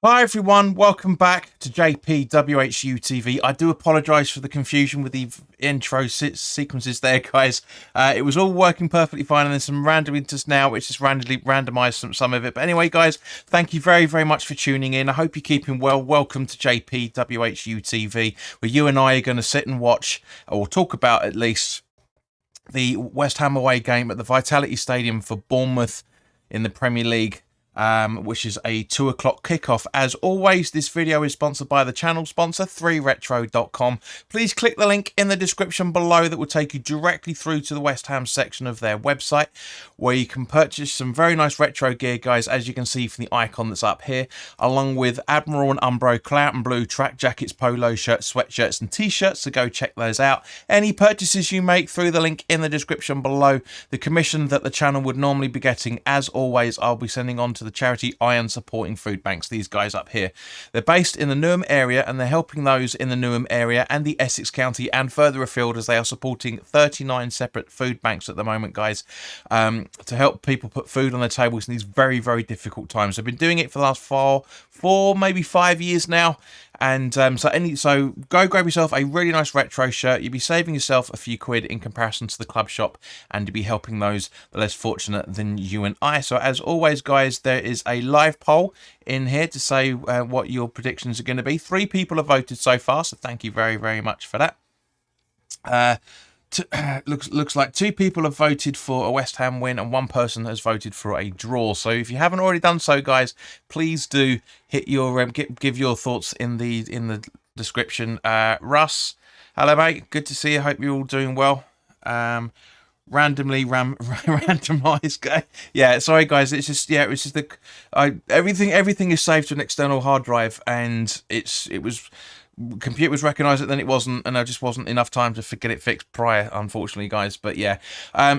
Hi everyone, welcome back to JPWHU TV. I do apologise for the confusion with the intro sequences there, guys. It was all working perfectly fine, and there's some random just now, which just randomly randomised some of it. But anyway, guys, thank you very, very much for tuning in. I hope you're keeping well. Welcome to JPWHU TV, where you and I are going to sit and watch, or talk about at least, the West Ham away game at the Vitality Stadium for Bournemouth in the Premier League. Which is a 2 o'clock kickoff. As always, this video is sponsored by the channel sponsor, 3retro.com. Please click the link in the description below that will take you directly through to the West Ham section of their website, where you can purchase some very nice retro gear, guys, as you can see from the icon that's up here, along with Admiral and Umbro Clout and Blue track jackets, polo shirts, sweatshirts and t-shirts, so go check those out. Any purchases you make through the link in the description below, the commission that the channel would normally be getting, as always, I'll be sending on to the charity Iron Supporting Food Banks, these guys up here. They're based in the Newham area, and they're helping those in the Newham area and the Essex County and further afield, as they are supporting 39 separate food banks at the moment, guys, to help people put food on their tables in these very, very difficult times. They've been doing it for the last four, maybe 5 years now. And so go grab yourself a really nice retro shirt. You'll be saving yourself a few quid in comparison to the club shop, and you'll be helping those less fortunate than you and I. So as always, guys, there is a live poll in here to say what your predictions are going to be. 3 people have voted so far, so thank you very, very much for that. Looks like 2 people have voted for a West Ham win, and 1 person has voted for a draw. So if you haven't already done so, guys, please do hit your give your thoughts in the description. Russ, hello mate, good to see you. Hope you're all doing well. Randomized guy. Yeah, sorry guys, it's just everything is saved to an external hard drive, and computer was recognised it, then it wasn't, and there just wasn't enough time to get it fixed prior, unfortunately, guys. But yeah,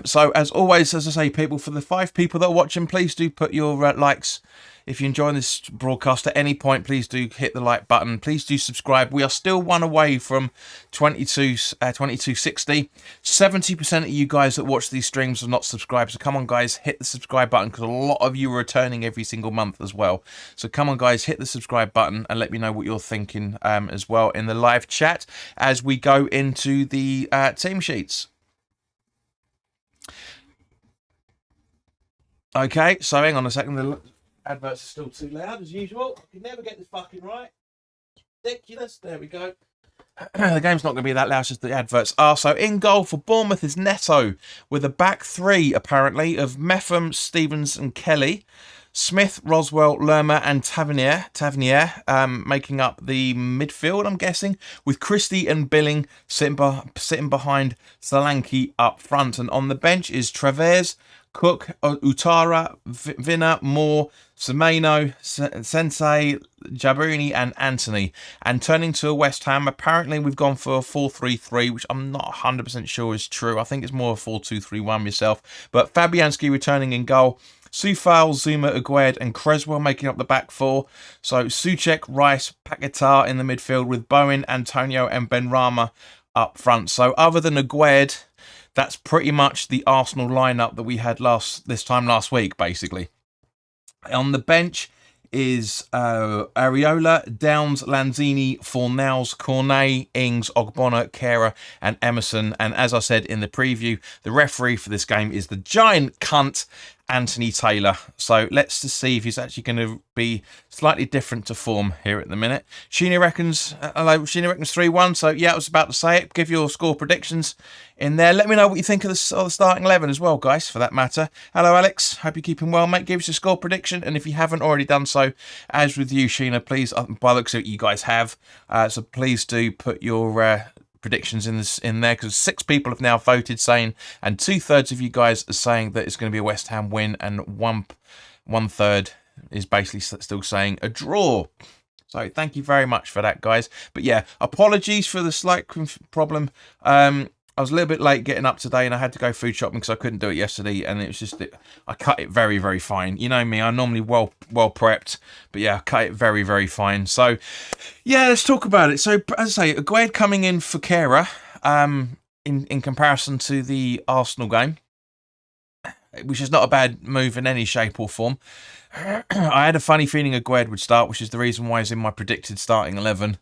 so as always, as I say, people, for the 5 people that are watching, please do put your likes. If you're enjoying this broadcast at any point, please do hit the like button. Please do subscribe. We are still 1 away from 2260. 70% of you guys that watch these streams are not subscribed. So come on, guys, hit the subscribe button, because a lot of you are returning every single month as well. So come on, guys, hit the subscribe button and let me know what you're thinking as well in the live chat as we go into the team sheets. Okay, so hang on a second. The adverts are still too loud as usual. I can never get this fucking right. Ridiculous. There we go. The game's not going to be that loud, just the adverts are. So in goal for Bournemouth is Neto, with a back 3 apparently of Meffam, Stevens and Kelly. Smith, Roswell, Lerma and Tavernier making up the midfield, I'm guessing, with Christie and Billing sitting behind Solanke up front. And on the bench is Travers, Cook, Utara, Vina, Moore, Semeno, Sensei, Jabrini and Anthony. And turning to West Ham, apparently we've gone for a 4-3-3, which I'm not 100% sure is true. I think it's more a 4-2-3-1 myself. But Fabianski returning in goal. Soufal, Zuma, Aguerd and Creswell making up the back 4. So Soucek, Rice, Paquetá in the midfield, with Bowen, Antonio and Benrahma up front. So other than Aguerd, that's pretty much the Arsenal lineup that we had this time last week, basically. On the bench is Areola, Downs, Lanzini, Fornals, Cornet, Ings, Ogbonna, Kera and Emerson. And as I said in the preview, the referee for this game is the giant cunt Anthony Taylor. So let's just see if he's actually going to be slightly different to form here at the minute. Sheena reckons 3-1. So yeah, I was about to say it. Give your score predictions in there. Let me know what you think of the starting 11 as well, guys, for that matter. Hello, Alex. Hope you're keeping well, mate. Give us your score prediction. And if you haven't already done so, as with you, Sheena, please, by the looks of it, you guys have. So please do put your predictions in there, because 6 people have now voted saying, and 2/3 of you guys are saying that it's going to be a West Ham win, and one third is basically still saying a draw. So thank you very much for that, guys. But yeah, apologies for the slight problem. I was a little bit late getting up today, and I had to go food shopping because I couldn't do it yesterday, and it was just I cut it very, very fine. You know me, I'm normally well prepped, but yeah, I cut it very, very fine. So yeah, let's talk about it. So as I say, Aguerd coming in for Kera in comparison to the Arsenal game. which is not a bad move in any shape or form. I had a funny feeling Aguerd would start, which is the reason why he's in my predicted starting 11.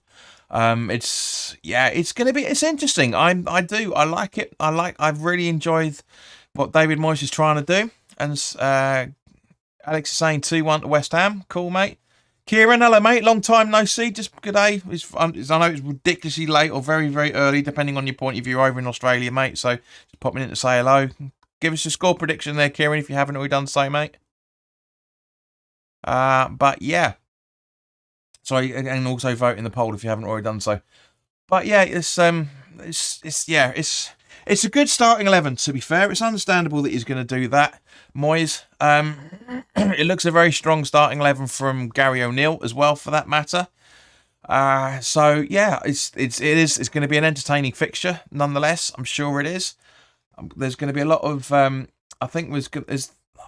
It's interesting. I like it. I've really enjoyed what David Moyes is trying to do. And Alex is saying 2-1 to West Ham. Cool, mate. Kieran, hello, mate. Long time no see. Just good day. I know it's ridiculously late or very, very early, depending on your point of view over in Australia, mate. So just popping in to say hello. Give us your score prediction there, Kieran, if you haven't already done so, mate. But yeah. Sorry, and also vote in the poll if you haven't already done so. But yeah, it's a good starting 11, to be fair. It's understandable that he's going to do that. Moyes, it looks a very strong starting 11 from Gary O'Neill as well, for that matter. So yeah, it's going to be an entertaining fixture, nonetheless. I'm sure it is. There's going to be a lot of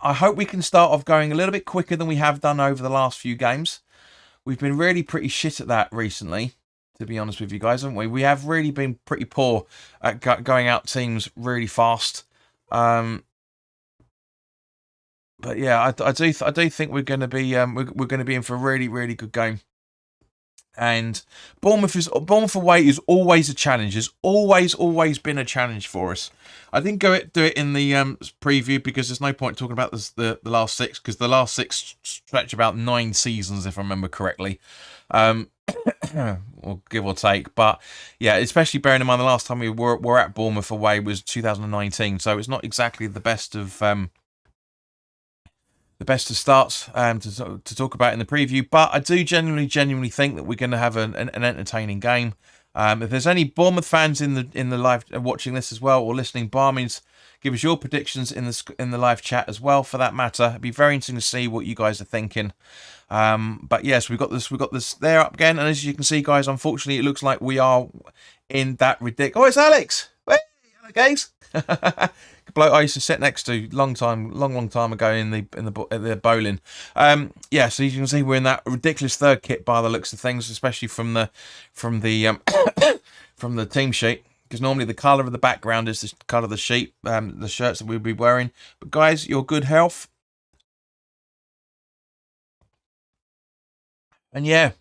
I hope we can start off going a little bit quicker than we have done over the last few games. We've been really pretty shit at that recently, to be honest with you guys, haven't we? We have really been pretty poor at going out teams really fast. But yeah, I do think we're going to be we're going to be in for a really, really good game. And Bournemouth away is always a challenge. It's always been a challenge for us. I didn't do it in the preview because there's no point talking about the last six, because the last six stretch about 9 seasons, if I remember correctly, or give or take. But yeah, especially bearing in mind the last time we were at Bournemouth away was 2019, so it's not exactly the best of starts to talk about in the preview. But I do genuinely think that we're going to have an entertaining game. If there's any Bournemouth fans in the live watching this as well or listening, by all means, give us your predictions in the live chat as well, for that matter. It'd be very interesting to see what you guys are thinking. But yes, we've got this there up again, and as you can see, guys, unfortunately, it looks like we are in that ridiculous. Oh, it's Alex. Hey, hello, guys. Bloke I used to sit next to long time ago in the bowling. Yeah, so you can see we're in that ridiculous third kit by the looks of things, especially from the from the team sheet, because normally the colour of the background is the colour of the sheet, the shirts that we'll be wearing. But guys, your good health, and yeah,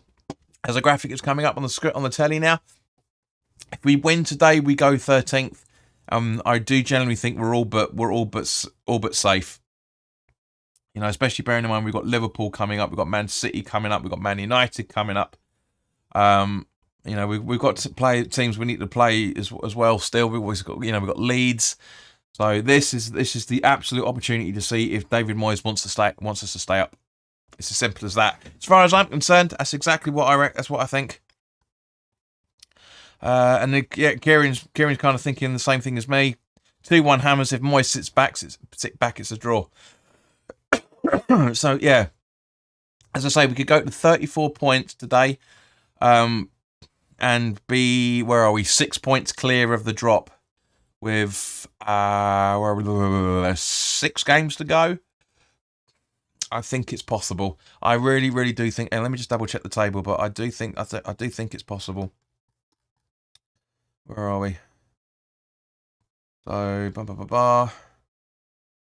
as a graphic is coming up on the script on the telly now. If we win today, we go 13th. I do generally think we're all but safe. You know, especially bearing in mind we've got Liverpool coming up, we've got Man City coming up, we've got Man United coming up. You know, we've got to play teams we need to play as well. Still, we've always got, you know, we've got Leeds. So this is the absolute opportunity to see if David Moyes wants us to stay up. It's as simple as that. As far as I'm concerned, that's exactly what that's what I think. And Kieran's kind of thinking the same thing as me. 2-1 Hammers. If Moyes sits back, it's a draw. So yeah, as I say, we could go to 34 points today, and be, where are we? 6 points clear of the drop, with 6 games to go. I think it's possible. I really do think. And let me just double check the table, but I do think it's possible. Where are we? So,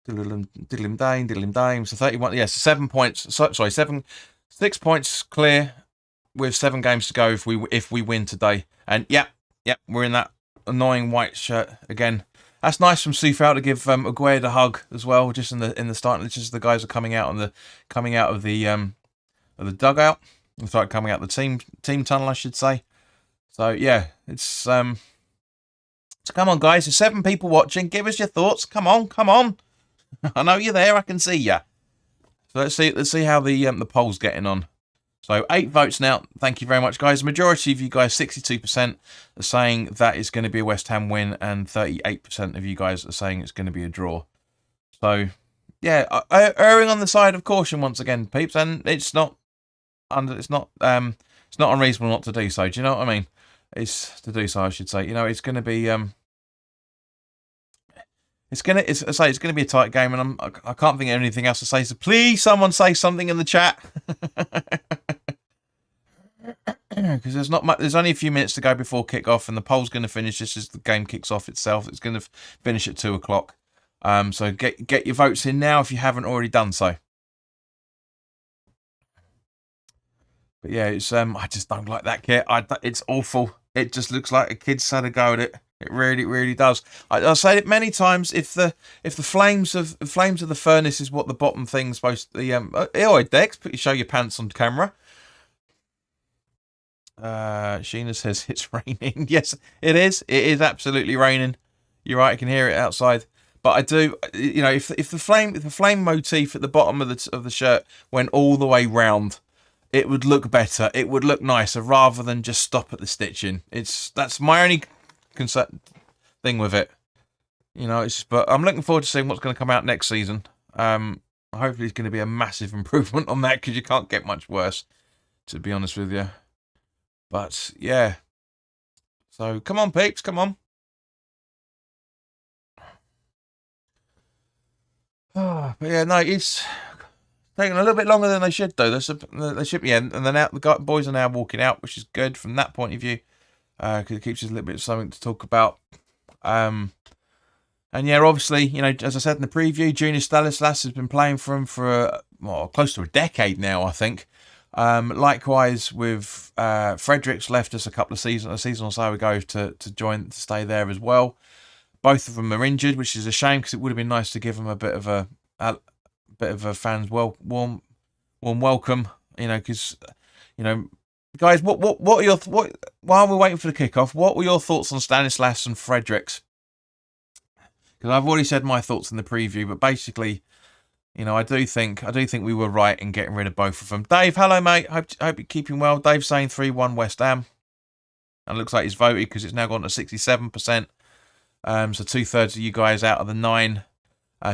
diddlim dame. So 31. Yes, 7 points. Sorry, 6 points clear with 7 games to go if we win today. And yep, we're in that annoying white shirt again. That's nice from Sufal to give Aguerd a hug as well, just in the start. Just as the guys are coming out of the dugout. Sorry, coming out the team tunnel, I should say. So yeah, it's so come on, guys. There's 7 people watching. Give us your thoughts. Come on. I know you're there. I can see you. So let's see how the poll's getting on. So 8 votes now. Thank you very much, guys. Majority of you guys, 62%, are saying that it's going to be a West Ham win, and 38% of you guys are saying it's going to be a draw. So yeah, erring on the side of caution once again, peeps, and it's not unreasonable not to do so. Do you know what I mean? It's to do so, I should say. You know, it's going to be it's going to be a tight game, and I can't think of anything else to say. So please, someone say something in the chat, because there's not much. There's only a few minutes to go before kick off, and the poll's going to finish just as the game kicks off itself. It's going to finish at 2 o'clock. So get your votes in now if you haven't already done so. But yeah, it's I just don't like that kit. It's awful. It just looks like a kid's had a go at it. It really, really does. I'll say it many times. If the flames of the furnace is what the bottom thing's supposed to be, Dex, show your pants on camera. Sheena says it's raining. Yes, it is. It is absolutely raining. You're right. I can hear it outside. But I do, if the flame motif at the bottom of the shirt went all the way round, it would look better. It would look nicer rather than just stop at the stitching. That's my only thing with it. But I'm looking forward to seeing what's going to come out next season. Hopefully it's going to be a massive improvement on that, because you can't get much worse, to be honest with you. But yeah, so come on, peeps, come on. But yeah, no, it's taking a little bit longer than they should do. They should be, and then the boys are now walking out, which is good from that point of view, because it keeps us a little bit of something to talk about. And yeah, obviously, as I said in the preview, Junior Stanislas has been playing for him for close to a decade now, I think. Likewise with Fredericks, left us a season or so ago to stay there as well. Both of them are injured, which is a shame, because it would have been nice to give them a bit of a fans warm welcome. Because guys, what are your while we're waiting for the kickoff, what were your thoughts on Stanislas and Fredericks? Because I've already said my thoughts in the preview, but basically, I do think we were right in getting rid of both of them. Dave, hello mate. Hope you're keeping well. Dave's saying 3-1 West Ham, and it looks like he's voted because it's now gone to 67%. So 2/3 of you guys out of the 9,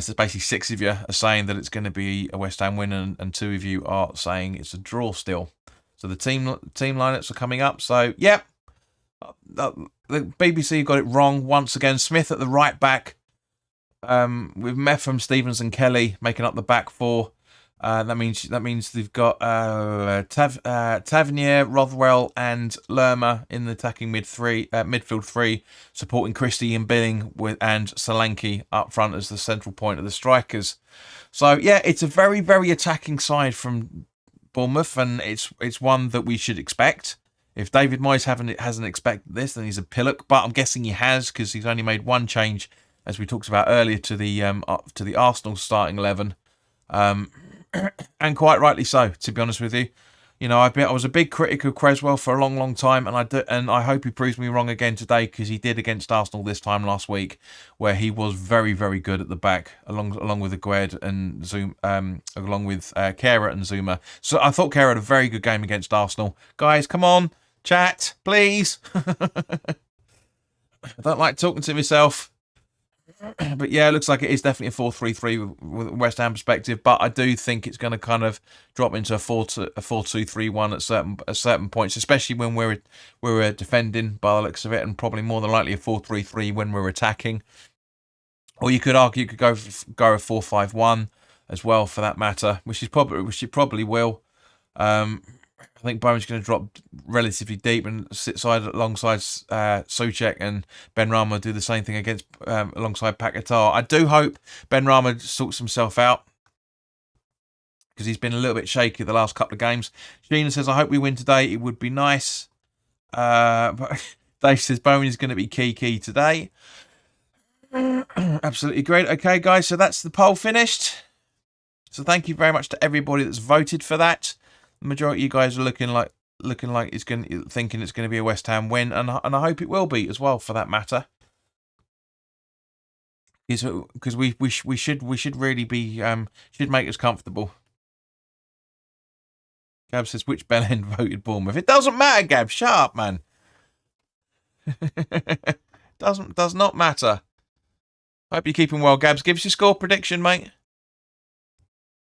so basically 6 of you are saying that it's going to be a West Ham win, and 2 of you are saying it's a draw still. So the team lineups are coming up. So yeah, the BBC got it wrong once again. Smith at the right back, with Meffam, Stevens, and Kelly making up the back 4. That means they've got Tavernier, Rothwell, and Lerma in the attacking midfield 3, supporting Christie and Billing and Solanke up front as the central point of the strikers. So yeah, it's a very, very attacking side from Bournemouth, and it's one that we should expect. If David Moyes hasn't expected this, then he's a pillock. But I'm guessing he has, because he's only made one change, as we talked about earlier, to the Arsenal starting 11. And quite rightly so, to be honest with you. I was a big critic of Creswell for a long, long time, and I hope he proves me wrong again today, because he did against Arsenal this time last week, where he was very, very good at the back, along with Aguerd and Zoom, along with Kehrer and Zuma. So I thought Kehrer had a very good game against Arsenal. Guys, come on, chat, please. I don't like talking to myself. But yeah, it looks like it is definitely a 4-3-3 with West Ham perspective. But I do think it's going to kind of drop into a 4-2-3-1 at certain points, especially when we're defending by the looks of it, and probably more than likely a 4-3-3 when we're attacking. Or you could argue you could go a 4-5-1 as well, for that matter, which you probably will. I think Bowen's going to drop relatively deep and sit alongside Souček, and Benrahma do the same thing alongside Paquetá. I do hope Benrahma sorts himself out, because he's been a little bit shaky the last couple of games. Gina says, I hope we win today. It would be nice. But Dave says Bowen is going to be key today. Absolutely great. Okay, guys, so that's the poll finished. So thank you very much to everybody that's voted for that. The majority of you guys are looking like thinking it's going to be a West Ham win, and I hope it will be as well, for that matter. Because we should really be should make us comfortable. Gab says, which bell end voted Bournemouth? It doesn't matter, Gab. Shut up, man. Does not matter. Hope you're keeping well, Gabs. Give us your score prediction, mate.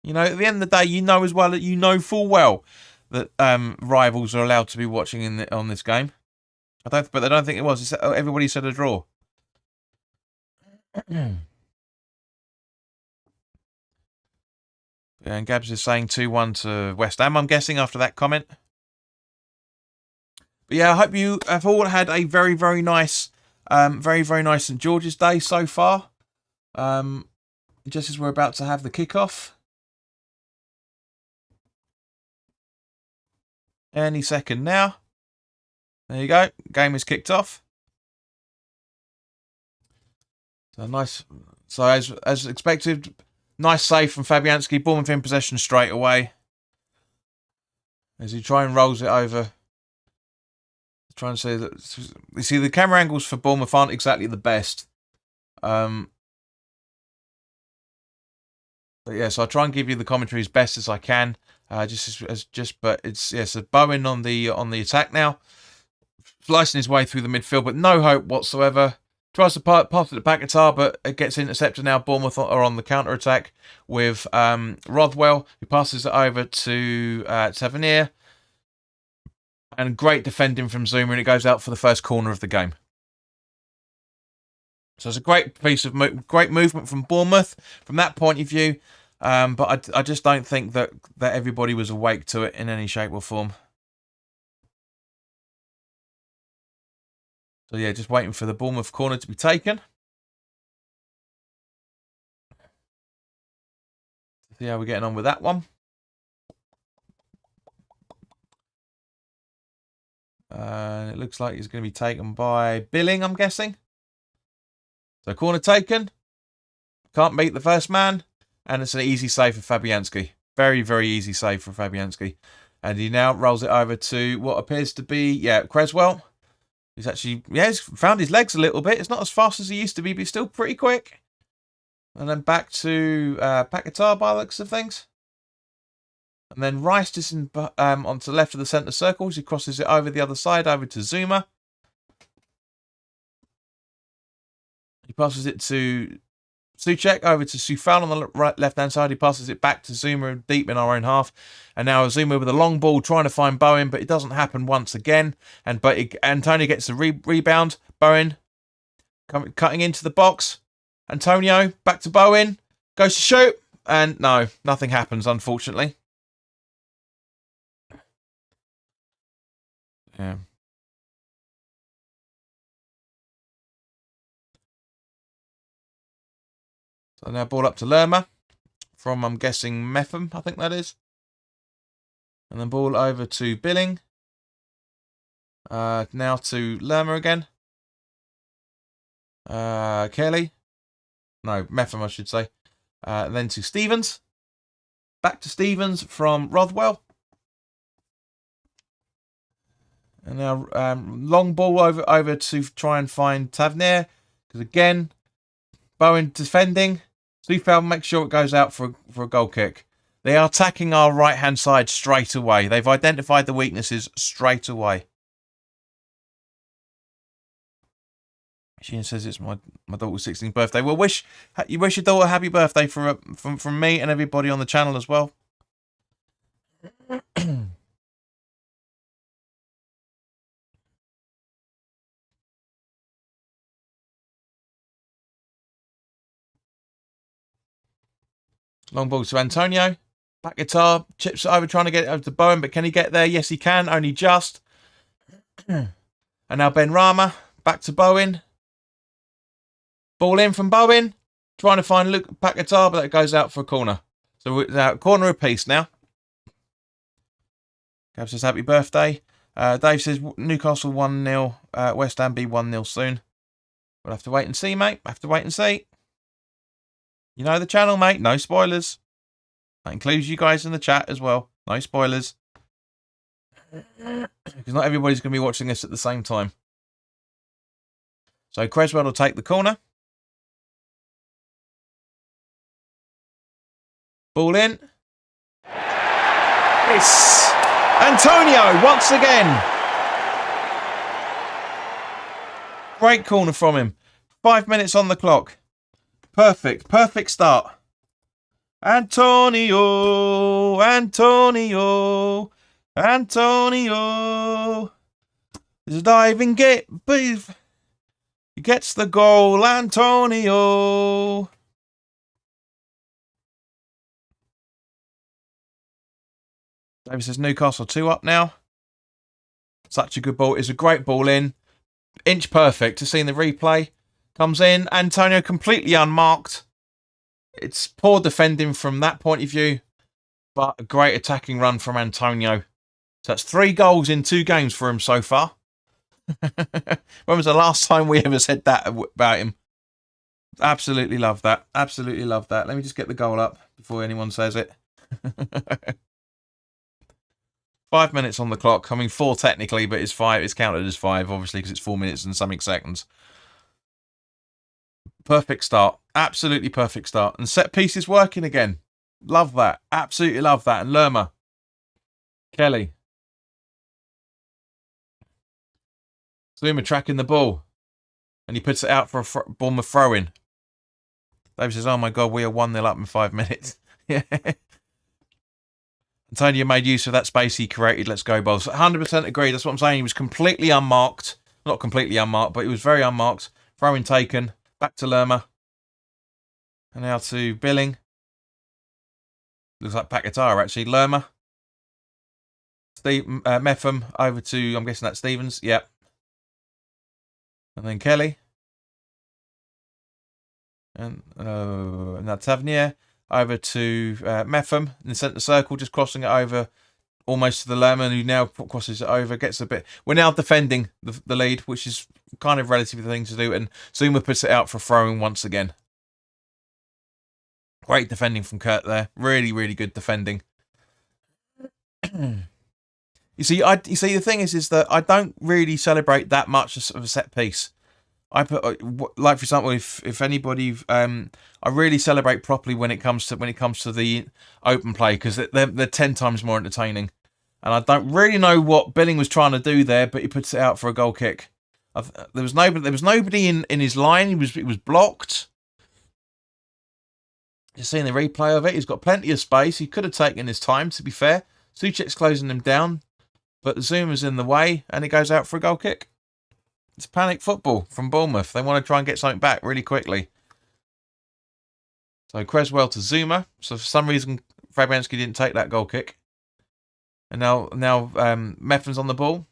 At the end of the day, you know full well that rivals are allowed to be watching on this game. But I don't think it was. Everybody said a draw. And Gabs is saying 2-1 to West Ham, I'm guessing, after that comment. But yeah, I hope you have all had a very, very nice St. George's Day so far. just as we're about to have the kickoff. Any second now. There you go. Game is kicked off. So nice. So as expected, nice save from Fabianski. Bournemouth in possession straight away. As he try and rolls it over. Trying to say that you see the camera angles for Bournemouth aren't exactly the best. But yeah, so I try and give you the commentary as best as I can. But it's so Bowen on the attack now, slicing his way through the midfield, but no hope whatsoever. Tries to pass it to Paquetá, but it gets intercepted now. Bournemouth are on the counter attack with Rothwell, who passes it over to Tavernier, and great defending from Zuma, and it goes out for the first corner of the game. So it's a great piece of great movement from Bournemouth from that point of view. But I just don't think that everybody was awake to it in any shape or form. So yeah, just waiting for the Bournemouth corner to be taken. See how we're getting on with that one. It looks like it's going to be taken by Billing, I'm guessing. So corner taken. Can't beat the first man. And it's an easy save for Fabianski. Very, very easy save for Fabianski. And he now rolls it over to what appears to be, Creswell. He's actually, he's found his legs a little bit. It's not as fast as he used to be, but he's still pretty quick. And then back to Paquetá by the looks of things. And then Rice just onto the left of the centre circle. He crosses it over the other side, over to Zuma. He passes it to Souček, over to Soufal on the left-hand side. He passes it back to Zuma deep in our own half. And now Zuma with a long ball trying to find Bowen, but it doesn't happen once again. Antonio gets the rebound. Bowen cutting into the box. Antonio back to Bowen. Goes to shoot. And no, nothing happens, unfortunately. Yeah. So now ball up to Lerma from, I'm guessing, Metham, I think that is. And then ball over to Billing. Now to Lerma again. Kelly. No, Metham, I should say. Then to Stevens. Back to Stevens from Rothwell. And now long ball over to try and find Tavernier. Because again, Bowen defending. Soufal makes sure it goes out for a goal kick. They are attacking our right-hand side straight away. They've identified the weaknesses straight away. She says it's my daughter's 16th birthday. Well, you wish your daughter a happy birthday from me and everybody on the channel as well. Long ball to Antonio. Back guitar. Chips it over, trying to get it over to Bowen. But can he get there? Yes, he can. Only just. And now Ben Rama. Back to Bowen. Ball in from Bowen. Trying to find Luke Paquetá, but that goes out for a corner. So we're out corner apiece now. Gav says happy birthday. Dave says Newcastle 1-0. West Ham be 1-0 soon. We'll have to wait and see, mate. Have to wait and see. You know the channel, mate. No spoilers. That includes you guys in the chat as well. No spoilers. Because not everybody's going to be watching this at the same time. So Creswell will take the corner. Ball in. It's Antonio once again. Great corner from him. 5 minutes on the clock. Perfect start. Antonio. There's a diving get, but he gets the goal. Antonio. David says Newcastle 2 up now. Such a good ball. It's a great ball in. Inch perfect. To see in the replay. Comes in. Antonio completely unmarked. It's poor defending from that point of view, but a great attacking run from Antonio. So that's 3 goals in 2 games for him so far. When was the last time we ever said that about him? Absolutely love that. Absolutely love that. Let me just get the goal up before anyone says it. 5 minutes on the clock. I mean, 4 technically, but it's 5. It's counted as 5, obviously, because it's 4 minutes and something seconds. Perfect start. Absolutely perfect start. And set piece is working again. Love that. Absolutely love that. And Lerma. Kelly. Zuma tracking the ball. And he puts it out for a Bournemouth throw-in. David says, oh my God, we are 1-0 up in 5 minutes. Yeah. Antonio made use of that space he created. Let's go, Balls. 100% agree. That's what I'm saying. He was completely unmarked. Not completely unmarked, but he was very unmarked. Throw-in taken. Back to Lerma. And now to Billing. Looks like Pakatara, actually. Lerma. Metham over to, I'm guessing that's Stevens. Yep. And then Kelly. And now Tavernier. Over to Metham in the centre circle, just crossing it over almost to the Lerma, who now crosses it over, gets a bit. We're now defending the lead, which is kind of relatively the thing to do, and Zuma puts it out for throwing once again. Great defending from Kurt there. Really, really good defending. You see, the thing is that I don't really celebrate that much of a set piece. I put, like, for example, if anybody, I really celebrate properly when it comes to the open play, because they're 10 times more entertaining. And I don't really know what Billing was trying to do there, but he puts it out for a goal kick. There was nobody in his line. It was blocked. You're seeing the replay of it. He's got plenty of space. He could have taken his time, to be fair. Suchek's closing him down, but Zuma's in the way, and it goes out for a goal kick. It's panic football from Bournemouth. They want to try and get something back really quickly. So Creswell to Zuma. So for some reason, Fabianski didn't take that goal kick. And now Metham's on the ball.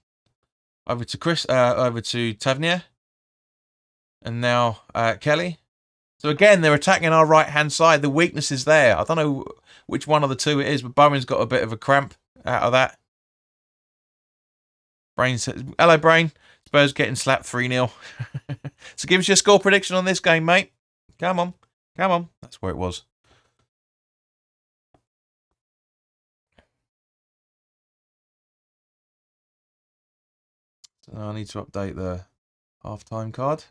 Over to Tavernier. And now Kelly. So again, they're attacking our right-hand side. The weakness is there. I don't know which one of the two it is, but Bowen's got a bit of a cramp out of that. Brain says, hello, Brain. Spurs getting slapped 3-0. So give us your score prediction on this game, mate. Come on. Come on. That's where it was. So I need to update the half-time card.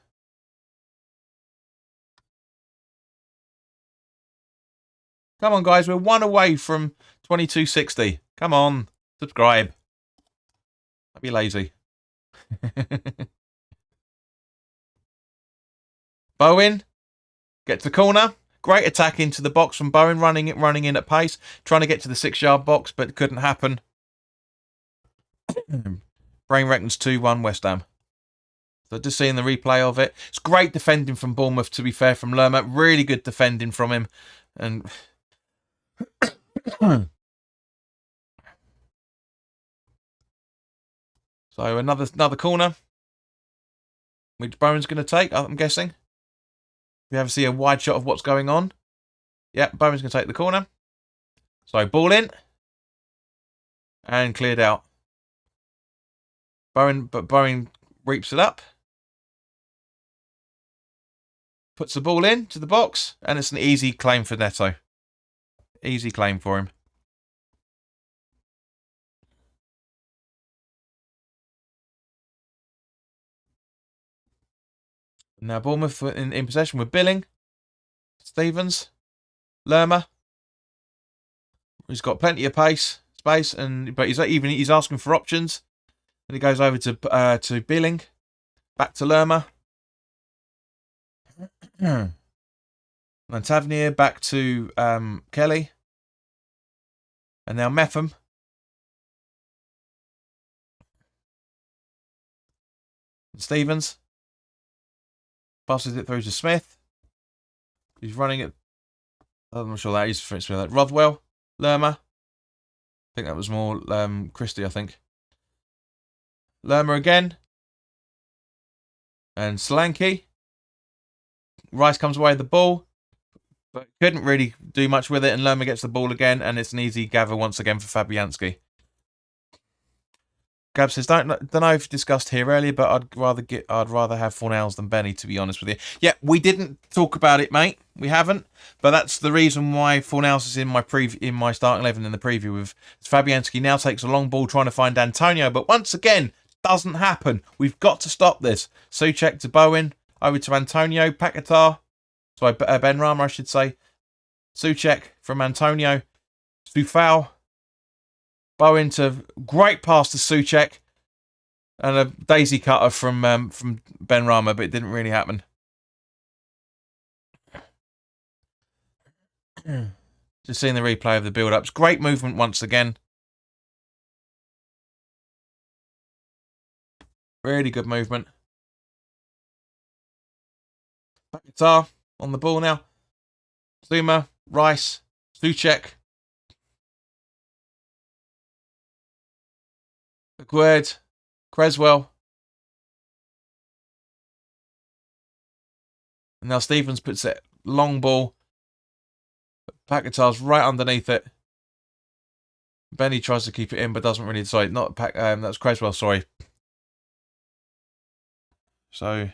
Come on, guys. We're 1 away from 2260. Come on. Subscribe. Don't be lazy. Bowen gets the corner. Great attack into the box from Bowen, running in at pace, trying to get to the 6-yard box, but couldn't happen. Brain reckons 2-1 West Ham. So just seeing the replay of it. It's great defending from Bournemouth, to be fair, from Lerma. Really good defending from him. And so another corner, which Bowen's going to take, I'm guessing. We have to see a wide shot of what's going on. Yeah, Bowen's going to take the corner. So ball in. And cleared out. Bowen reaps it up. Puts the ball in to the box. And it's an easy claim for Neto. Easy claim for him. Now Bournemouth in possession with Billing. Stevens. Lerma. He's got plenty of space, but he's asking for options. And he goes over to Billing. Back to Lerma. And Tavernier back to Kelly. And now Metham. And Stevens. Passes it through to Smith. He's running it. I'm not sure that is for that. Rothwell. Lerma. I think that was more Christie, I think. Lerma again. And Solanke. Rice comes away with the ball. but couldn't really do much with it. And Lerma gets the ball again, and it's an easy gather once again for Fabianski. Gab says, don't know if you discussed here earlier, but I'd rather have Fornals than Benny, to be honest with you. Yeah, we didn't talk about it, mate. We haven't, but that's the reason why Fornals is in my starting 11 in the preview. With Fabianski now takes a long ball trying to find Antonio, but once again doesn't happen. We've got to stop this. Souček to Bowen, over to Antonio, Paquetá. Sorry, Benrahma, I should say. Souček from Antonio, Soufal. Bowen to great pass to Souček, and a daisy cutter from Benrahma, but it didn't really happen. Just seeing the replay of the build-ups. Great movement once again. Really good movement. Paquetá on the ball now. Zuma, Rice, Souček. Aguerd, Creswell. And now Stevens puts it long ball. Paquetá's right underneath it. Benny tries to keep it in, but doesn't really. Sorry, not that's Creswell. Sorry. So,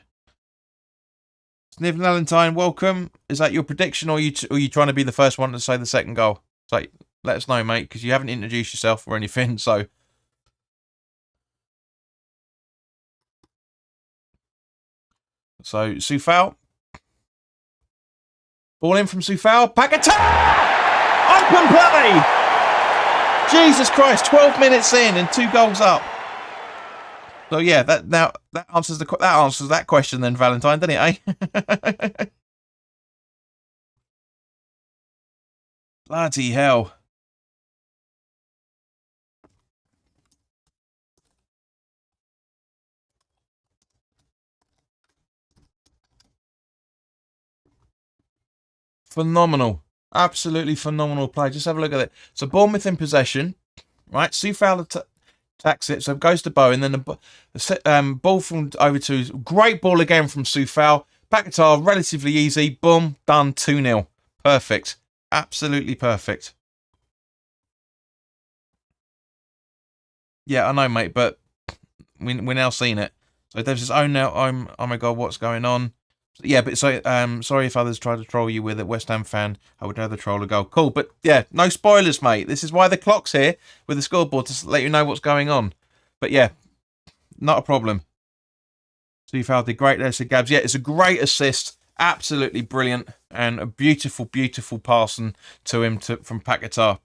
Sniv Valentine, welcome. Is that your prediction, or are you trying to be the first one to say the second goal? So, let us know, mate, because you haven't introduced yourself or anything. So. So, Soufal. Ball in from Soufal. Paquetá! Open play! Jesus Christ, 12 minutes in and 2 goals up. So yeah, that answers that question then, Valentine, doesn't it, eh? Bloody hell. Phenomenal. Absolutely phenomenal play. Just have a look at it. So Bournemouth in possession, right? Soufal attacks it, so it goes to Bowen. Then the ball from over to great ball again from Soufal. Paquetá, relatively easy. Boom, done. 2-0. Perfect. Absolutely perfect. Yeah, I know, mate, but we're now seeing it. So Dev says, "Oh no, oh my god, what's going on?" Yeah, but so sorry if others try to troll you with a West Ham fan. I would rather troll a goal. Cool, but yeah, no spoilers, mate. This is why the clock's here with the scoreboard to let you know what's going on. But yeah, not a problem. Soufal did great there, said Gabs. Yeah, it's a great assist, absolutely brilliant, and a beautiful, beautiful passing to him from Paquetá.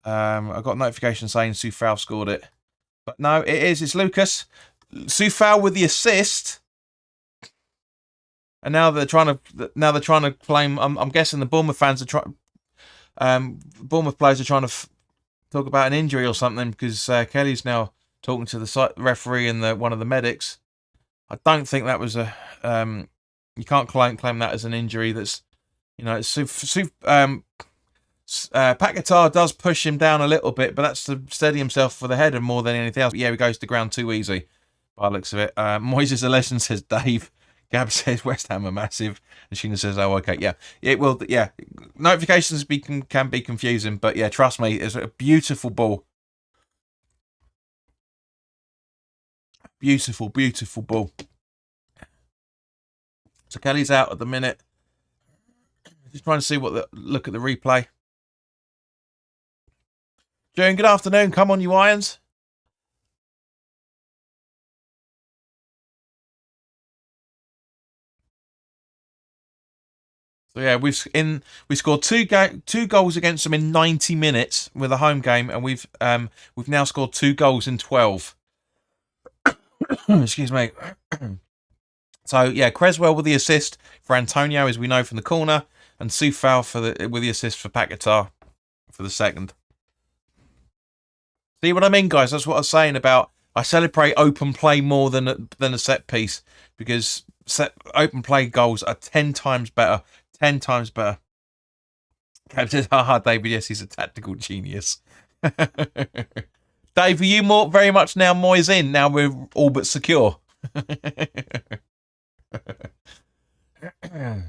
I got a notification saying Soufal scored it, but no, it's Lucas. Soufal with the assist. And now they're trying to claim. I'm guessing the Bournemouth fans are trying. Bournemouth players are trying to talk about an injury or something because Kelly's now talking to the referee and one of the medics. I don't think that was a. You can't claim that as an injury. That's, it's Paquetá does push him down a little bit, but that's to steady himself for the header more than anything else. But yeah, he goes to ground too easy by the looks of it. Moises a lesson, says Dave. Gab says West Ham are massive, and Sheena says, "Oh, okay, yeah, it will." Yeah, notifications can be confusing, but yeah, trust me, it's a beautiful ball, beautiful, beautiful ball. So Kelly's out at the minute. Just trying to see look at the replay. June, good afternoon. Come on, you irons. So yeah, we scored two goals against them in 90 minutes with a home game, and we've now scored 2 goals in 12. Excuse me. So yeah, Creswell with the assist for Antonio, as we know from the corner, and Soufal with the assist for Paquetá for the second. See what I mean, guys? That's what I was saying about I celebrate open play more than a set piece, because open play goals are 10 times better. 10 times better. Cam says, haha, David, yes, he's a tactical genius. Dave, are you very much now Moyes in? Now we're all but secure.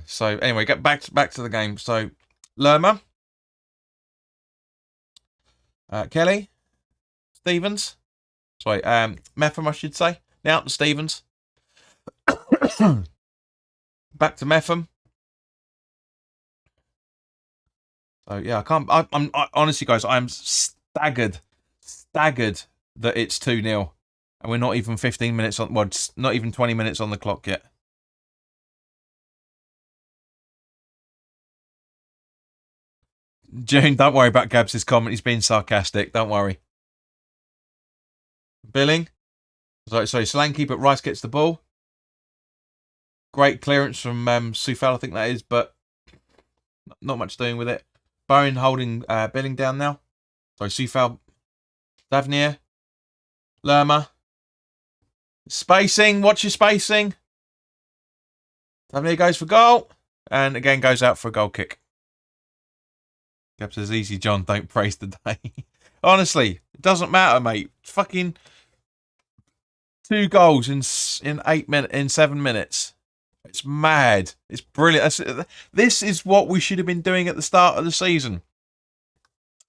So anyway, get back to the game. So Lerma, Kelly, Stevens. Sorry, Metham, I should say. Now to Stevens. Back to Metham. So yeah, I can't. I honestly, guys, I'm staggered that it's 2-0, and we're not even 15 minutes on. Well, it's not even 20 minutes on the clock yet. June, don't worry about Gabs' comment. He's being sarcastic. Don't worry. Billing. Sorry, Solanke, but Rice gets the ball. Great clearance from Sufal, I think that is, but not much doing with it. Bowen holding Billing down now. Sorry, Sufal. Davnier. Lerma. Spacing. Watch your spacing. Davnier goes for goal. And again goes out for a goal kick. Gab says, easy, John. Don't praise the day. Honestly, it doesn't matter, mate. Fucking 2 goals in 7 minutes. It's mad. It's brilliant. This is what we should have been doing at the start of the season.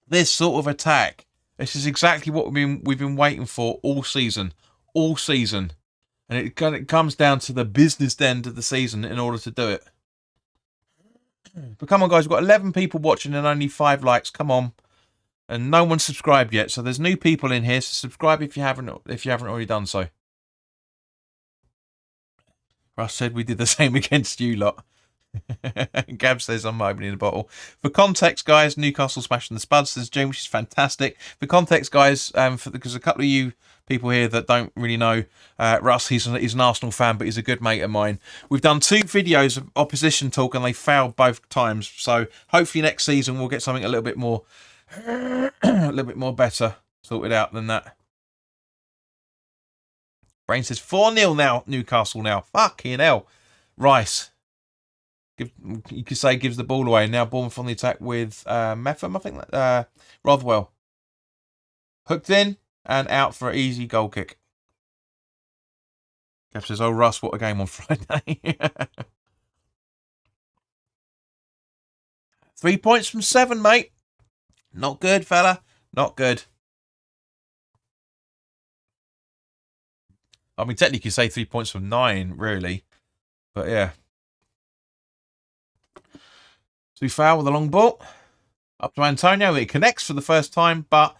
This sort of attack. This is exactly what we've been waiting for all season. All season. And it comes down to the business end of the season in order to do it. But come on, guys. We've got 11 people watching and only 5 likes. Come on. And no one's subscribed yet. So there's new people in here. So subscribe if you haven't already done so. Russ said we did the same against you lot. Gab says I'm opening the bottle. For context, guys, Newcastle smashing the Spuds, says Jim, which is fantastic. For context, guys, because a couple of you people here that don't really know Russ, he's an Arsenal fan, but he's a good mate of mine. We've done 2 videos of opposition talk, and they failed both times. So hopefully next season we'll get something a little bit more better sorted out than that. Brain says 4-0 now, Newcastle now. Fucking hell. Rice. You could say gives the ball away. Now Bournemouth on the attack with Metham, I think. Rothwell. Hooked in and out for an easy goal kick. Kev says, oh, Russ, what a game on Friday. 3 points from 7, mate. Not good, fella. Not good. I mean, technically, you could say 3 points from 9, really. But, yeah. So we foul with a long ball. Up to Antonio. It connects for the first time, but...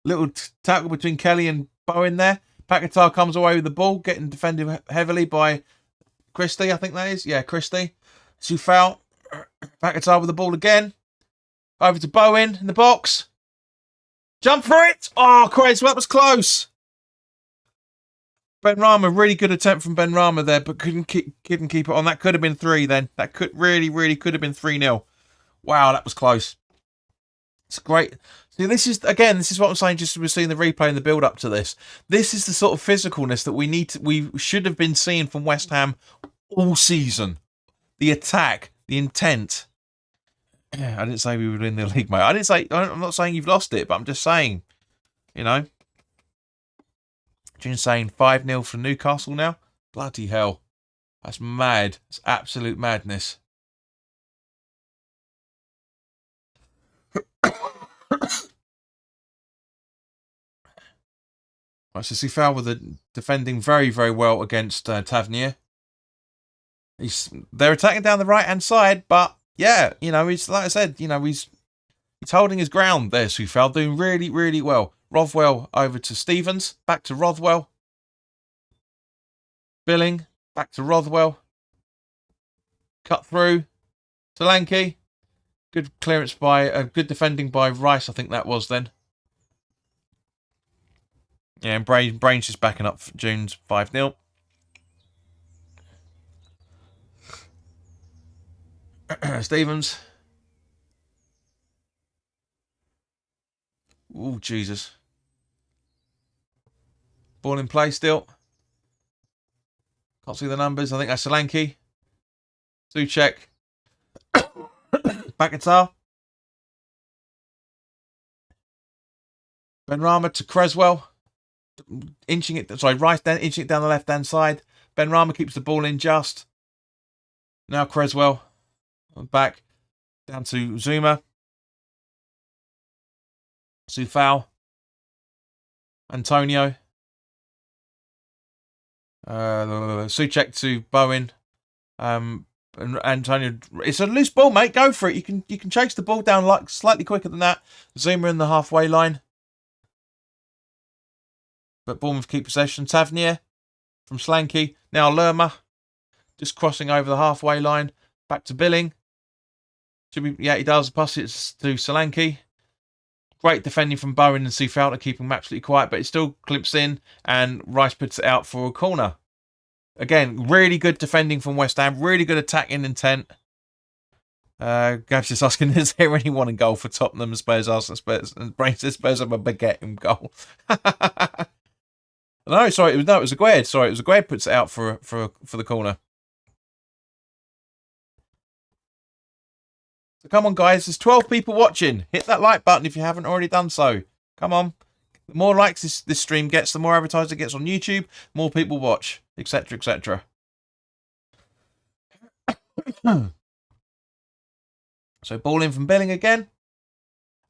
little tackle between Kelly and Bowen there. Paquetá comes away with the ball, getting defended heavily by Christie, I think that is. Yeah, Christie. So foul. Paquetá with the ball again. Over to Bowen in the box. Jump for it! Oh, Christ, that was close. Benrahma, really good attempt from Benrahma there, but couldn't keep it on. That could have been 3 then. That could really could have been 3-0. Wow, that was close. It's great. See, this is what I'm saying, just as we're seeing the replay and the build up to this. This is the sort of physicalness that we should have been seeing from West Ham all season. The attack, the intent. I didn't say we would win the league, mate. I'm not saying you've lost it, but I'm just saying, you know. June saying 5-0 for Newcastle now. Bloody hell. That's mad. It's absolute madness. Right, so Sufal with the defending very well against Tavernier. They're attacking down the right hand side, but yeah, you know, he's like I said, you know, he's holding his ground there. Sufal doing really well. Rothwell over to Stevens, back to Rothwell. Billing, back to Rothwell. Cut through. Solanke. Good clearance good defending by Rice, I think that was then. Yeah, and Brain's just backing up for June's 5-0. Stevens. Oh, Jesus. Ball in play still. Can't see the numbers. I think that's Solanke. Souček. Paquetá. Benrahma to Creswell. Rice inching it down the left-hand side. Benrahma keeps the ball in just. Now Creswell. Back. Down to Zuma. Sufal. Antonio. Souček to Bowen. And Antonio. It's a loose ball, mate. Go for it. You can chase the ball down like slightly quicker than that. Zuma in the halfway line. But Bournemouth keep possession. Tavernier from Slanky. Now Lerma. Just crossing over the halfway line. Back to Billing. Yeah, he does. Pass it to Solanke. Great defending from Bowen and Sufal to keep him absolutely quiet, but it still clips in, and Rice puts it out for a corner. Again, really good defending from West Ham. Really good attacking intent. Gav's just asking, is there anyone in goal for Tottenham? Spurs asking Spurs, and Brain says Spurs have a baguette in goal. No, sorry, it was Aguerd. Sorry, it was Aguerd puts it out for the corner. So come on, guys. There's 12 people watching. Hit that like button if you haven't already done so. Come on. The more likes this stream gets, the more advertisers it gets on YouTube, more people watch, etc., etc. So ball in from Billing again.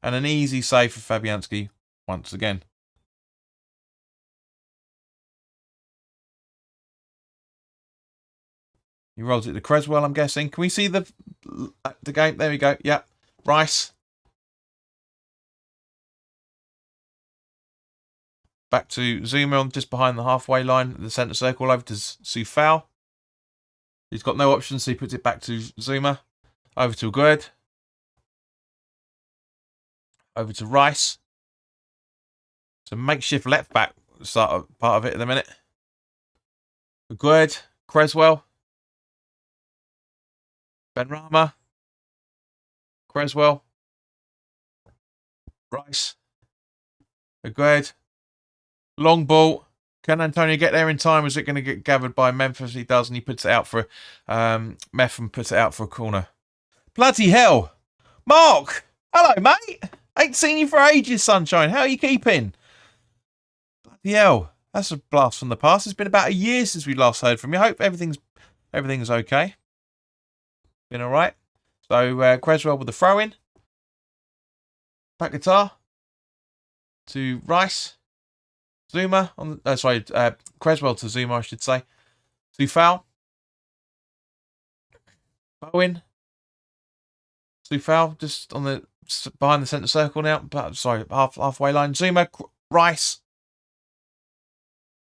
And an easy save for Fabianski once again. He rolls it to Creswell, I'm guessing. Can we see the game? There we go. Yep. Rice. Back to Zuma on just behind the halfway line, the centre circle, over to Sufal. He's got no options, so he puts it back to Zuma. Over to Aguerd. Over to Rice. It's a makeshift left back part of it at the minute. Aguerd. Creswell. Benrahma. Creswell. Rice. Aguerd. Long ball. Can Antonio get there in time? Is it going to get gathered by Memphis? He does, and he puts it out for Metham puts it out for a corner. Bloody hell. Mark! Hello, mate. Ain't seen you for ages, sunshine. How are you keeping? Bloody hell. That's a blast from the past. It's been about a year since we last heard from you. I hope everything's okay. Been all right. So Creswell with the throw in. Back guitar to Rice. Zuma on Creswell to Zuma, I should say. Sufal. Bowen. Sufal just on the behind the centre circle now. Sorry, halfway line. Zuma, Rice.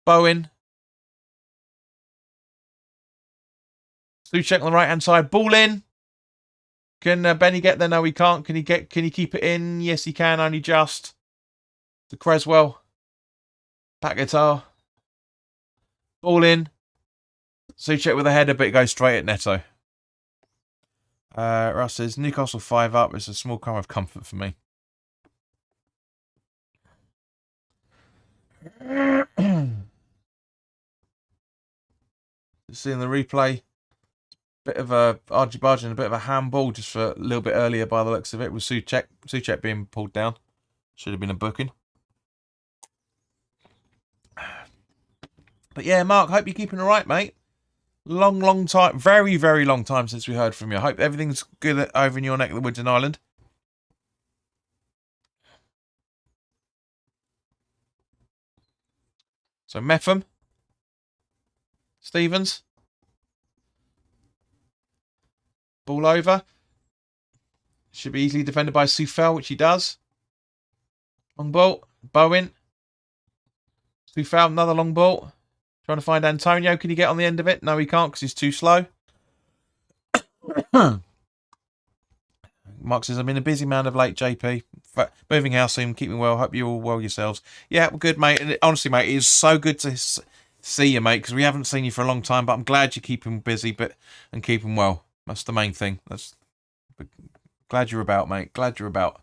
Bowen. Souček on the right hand side. Ball in. Can Benny get there? No, he can't. Can he keep it in? Yes, he can. Only just. To Creswell. Back guitar. Ball in. Souček with a header, but it goes straight at Neto. Russ says Newcastle 5 up. It's a small kind of comfort for me. Seeing the replay. Bit of a argy-bargy and a bit of a handball just for a little bit earlier by the looks of it, with Souček being pulled down. Should have been a booking. But yeah, Mark, hope you're keeping all right, mate. Long time, very, very long time since we heard from you. I hope everything's good over in your neck of the woods in Ireland. So Metham. Stevens. Ball over. Should be easily defended by Sufal, which he does. Long ball. Bowen. Sufal, another long ball. Trying to find Antonio. Can he get on the end of it? No, he can't because he's too slow. Mark says, I've been a busy man of late, JP. Moving house soon. Keeping well. Hope you're all well yourselves. Yeah, well, good, mate. And honestly, mate, it is so good to see you, mate, because we haven't seen you for a long time, but I'm glad you're keeping busy and keeping well. That's the main thing. Glad you're about, mate. Glad you're about.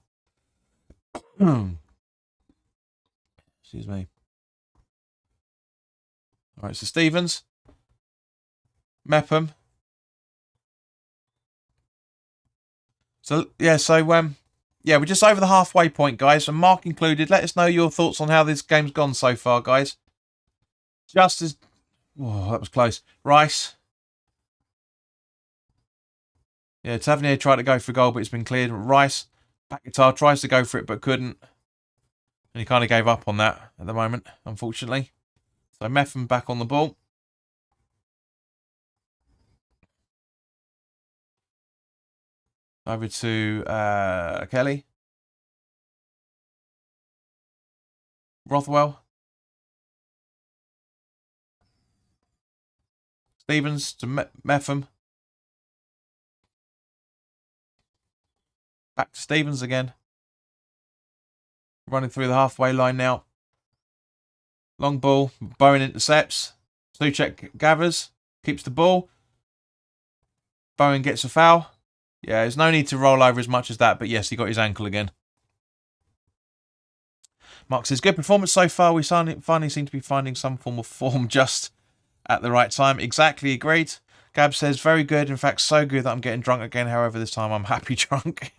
Excuse me. All right, so Stevens. Mepham. So, yeah, we're just over the halfway point, guys, and Mark included. Let us know your thoughts on how this game's gone so far, guys. Just as Oh, that was close. Rice. Yeah, Tavernier tried to go for a goal, but it's been cleared. Rice, Paquetá tries to go for it, but couldn't. And he kind of gave up on that at the moment, unfortunately. So Meffam back on the ball. Over to Kelly. Rothwell. Stevens to Meffam. Back to Stevens again. Running through the halfway line now. Long ball. Bowen intercepts. Suchek gathers. Keeps the ball. Bowen gets a foul. Yeah, there's no need to roll over as much as that, but yes, he got his ankle again. Mark says, good performance so far. We finally seem to be finding some form of form just at the right time. Exactly, agreed. Gab says, very good. In fact, so good that I'm getting drunk again. However, this time I'm happy drunk.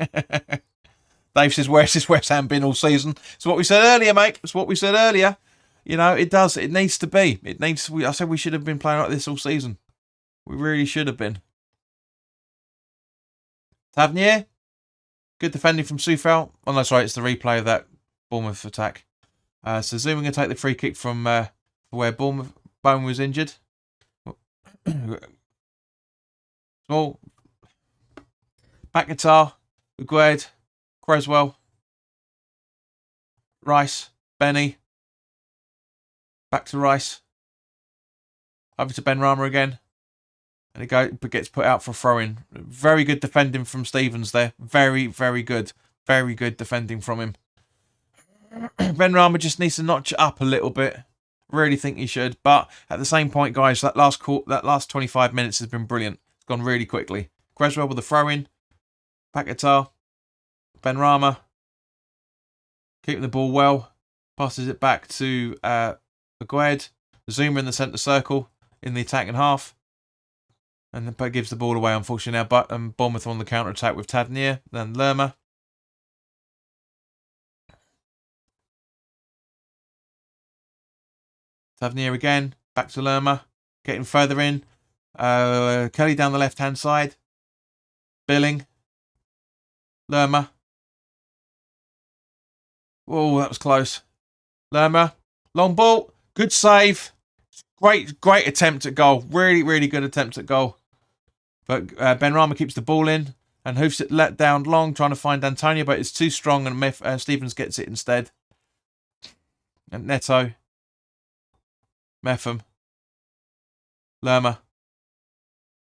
Dave says, where's this West Ham been all season? It's what we said earlier, mate. It's what we said earlier. You know, it does. It needs to be. I said we should have been playing like this all season. We really should have been. Tavernier. Good defending from Soufal. Oh, no, sorry. It's the replay of that Bournemouth attack. So Zoom going to take the free kick from where Bowen was injured. Small. Paquetá. Ugued. Creswell. Rice. Benny. Back to Rice. Over to Ben Rama again. And it gets put out for a throw-in. Very good defending from Stevens there. Very, very good. Very good defending from him. Ben Rama just needs to notch it up a little bit. Really think he should. But at the same point, guys, that last 25 minutes has been brilliant. It's gone really quickly. Creswell with a throw-in. Paquetá. Ben Rama. Keeping the ball well. Passes it back to Agued. Zuma in the centre circle in the attacking half. And then gives the ball away, unfortunately, now. But Bournemouth on the counter-attack with Tavernier. Then Lerma. Tavernier again. Back to Lerma. Getting further in. Kelly down the left-hand side. Billing. Lerma. Oh, that was close. Lerma. Long ball. Good save. Great attempt at goal. Really, really good attempt at goal. But Ben Rama keeps the ball in and hoofs it let down long, trying to find Antonio, but it's too strong and Stevens gets it instead. And Neto. Meffam. Lerma.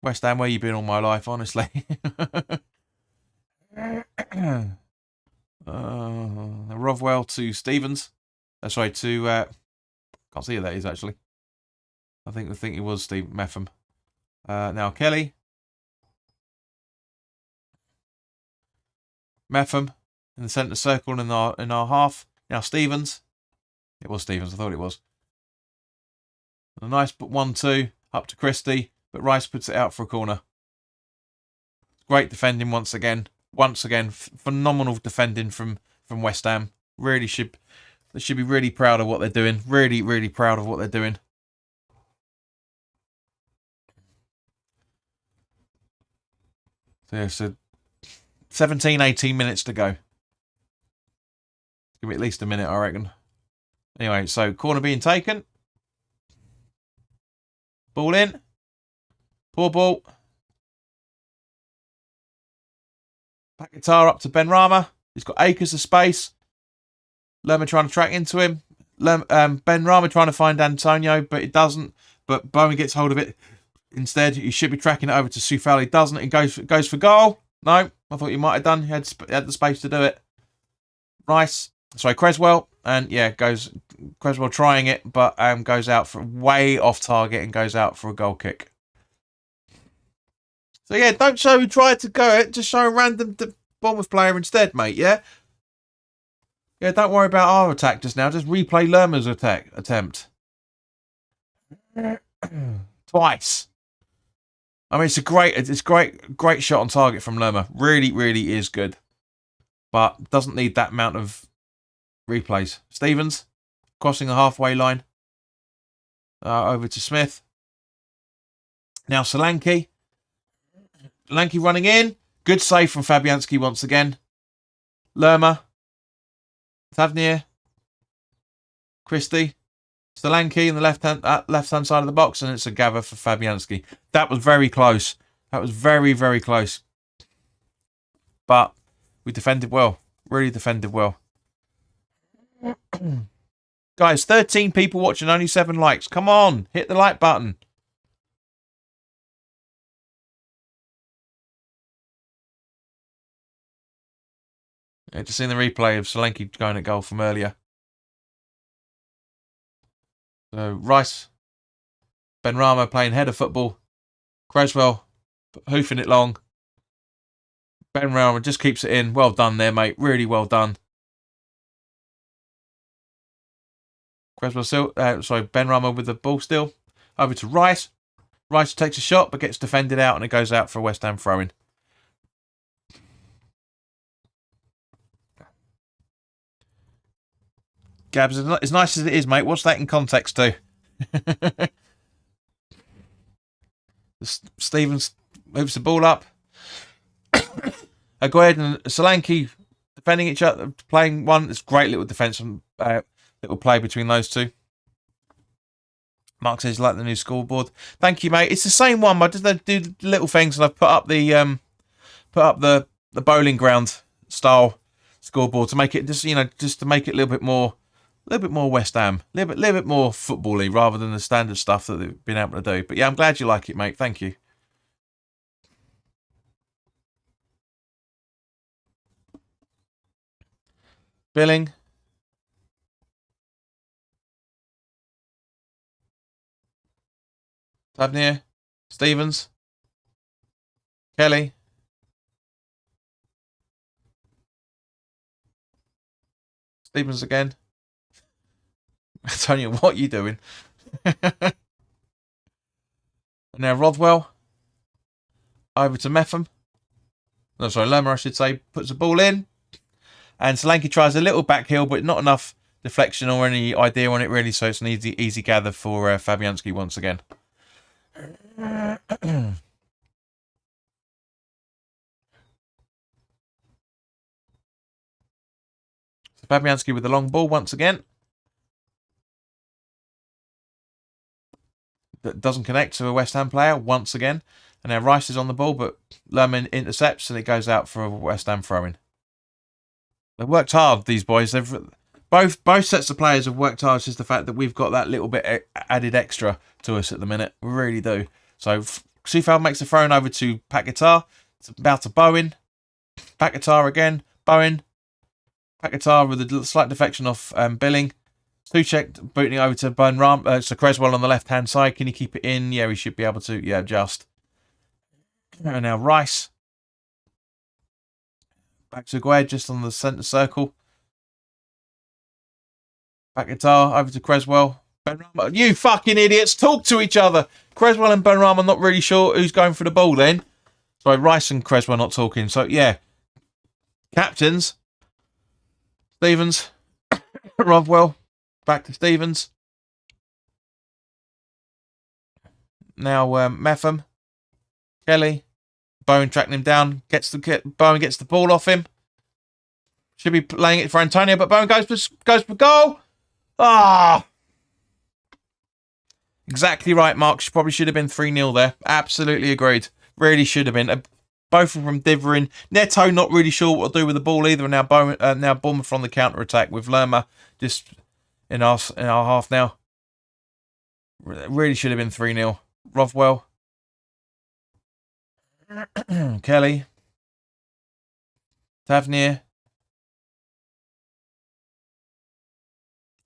West Ham, where you been all my life, honestly? Rothwell to Stevens. Sorry, to... can't see who that is, actually. I think it was Steve Meffam. Now Kelly. Meffam in the centre circle in our half. Now Stevens. It was Stevens, I thought it was. And a nice 1-2 up to Christie, but Rice puts it out for a corner. Great defending once again. Phenomenal defending from West Ham. They should be really proud of what they're doing. Really, really proud of what they're doing. So, yeah, so 17, 18 minutes to go. Give it at least a minute, I reckon. Anyway, so corner being taken. Ball in. Poor ball. Paquetá up to Ben Rama. He's got acres of space. Lerma trying to track into him. Ben Rama trying to find Antonio, but it doesn't. But Bowen gets hold of it. Instead, he should be tracking it over to Soufal. He doesn't. It goes for goal. No, I thought you might have done. He had the space to do it. Creswell, and yeah, Creswell trying it, but goes out for way off target and goes out for a goal kick. So yeah, don't show who tried to go it. Just show a random Bournemouth player instead, mate. Yeah. Yeah, don't worry about our attack just now. Just replay Lerma's attempt. Twice. I mean, it's great shot on target from Lerma. Really, really is good. But doesn't need that amount of replays. Stevens, crossing the halfway line. Over to Smith. Now Solanke. Solanke running in. Good save from Fabianski once again. Lerma. Tavernier. Christie. Solanke in the left-hand side of the box, and it's a gather for Fabianski. That was very close. That was very, very close. But we defended well. Really defended well. Guys, 13 people watching, only 7 likes. Come on, hit the like button. Yeah, just seen the replay of Solanke going at goal from earlier. So Rice, Benrahma playing header football. Creswell hoofing it long. Benrahma just keeps it in. Well done there, mate. Really well done. Creswell still, Benrahma with the ball still. Over to Rice. Rice takes a shot but gets defended out and it goes out for a West Ham throw-in. Gabs, as nice as it is, mate, what's that in context to? Stevens moves the ball up. Go ahead and Solanke defending each other, playing one. It's great little defence, little play between those two. Mark says, like the new scoreboard. Thank you, mate. It's the same one, but I just do little things, and I've put up the bowling ground style scoreboard to make it just to make it a little bit more West Ham, a little bit more football-y rather than the standard stuff that they've been able to do. But yeah, I'm glad you like it, mate. Thank you. Billing. Tavernier. Stevens. Kelly. Stevens again. Antonio, what are you doing? Now Rothwell. Over to Metham. No, sorry, Lerma, I should say. Puts the ball in. And Solanke tries a little back heel, but not enough deflection or any idea on it, really. So it's an easy gather for Fabianski once again. So Fabianski with the long ball once again. That doesn't connect to a West Ham player once again. And now Rice is on the ball, but Lerman intercepts and it goes out for a West Ham throw-in. They've worked hard, these boys. Both sets of players have worked hard. It's just the fact that we've got that little bit added extra to us at the minute. We really do. So Sufal makes the throw-in over to Pat Guitar. It's about to Bowen. Pat Guitar again. Bowen. Pat Guitar with a slight deflection off Billing. Suchek booting over to Benrahma. So Creswell on the left-hand side. Can he keep it in? Yeah, we should be able to. Yeah, just. And now Rice. Back to Gued, just on the centre circle. Back guitar, over to Creswell. Benrahma. You fucking idiots, talk to each other. Creswell and Benrahma not really sure who's going for the ball then. Sorry, Rice and Creswell not talking. So, yeah. Captains. Stevens. Rothwell. Back to Stevens. Now, Metham. Kelly. Bowen tracking him down. Bowen gets the ball off him. Should be playing it for Antonio, but Bowen goes for goal. Ah! Exactly right, Mark. Probably should have been 3-0 there. Absolutely agreed. Really should have been. Both of them dithering. Neto not really sure what to do with the ball either. And now Bournemouth on the counter-attack with Lerma just in our half now. Really should have been 3-0. Rothwell. Kelly. Tavernier.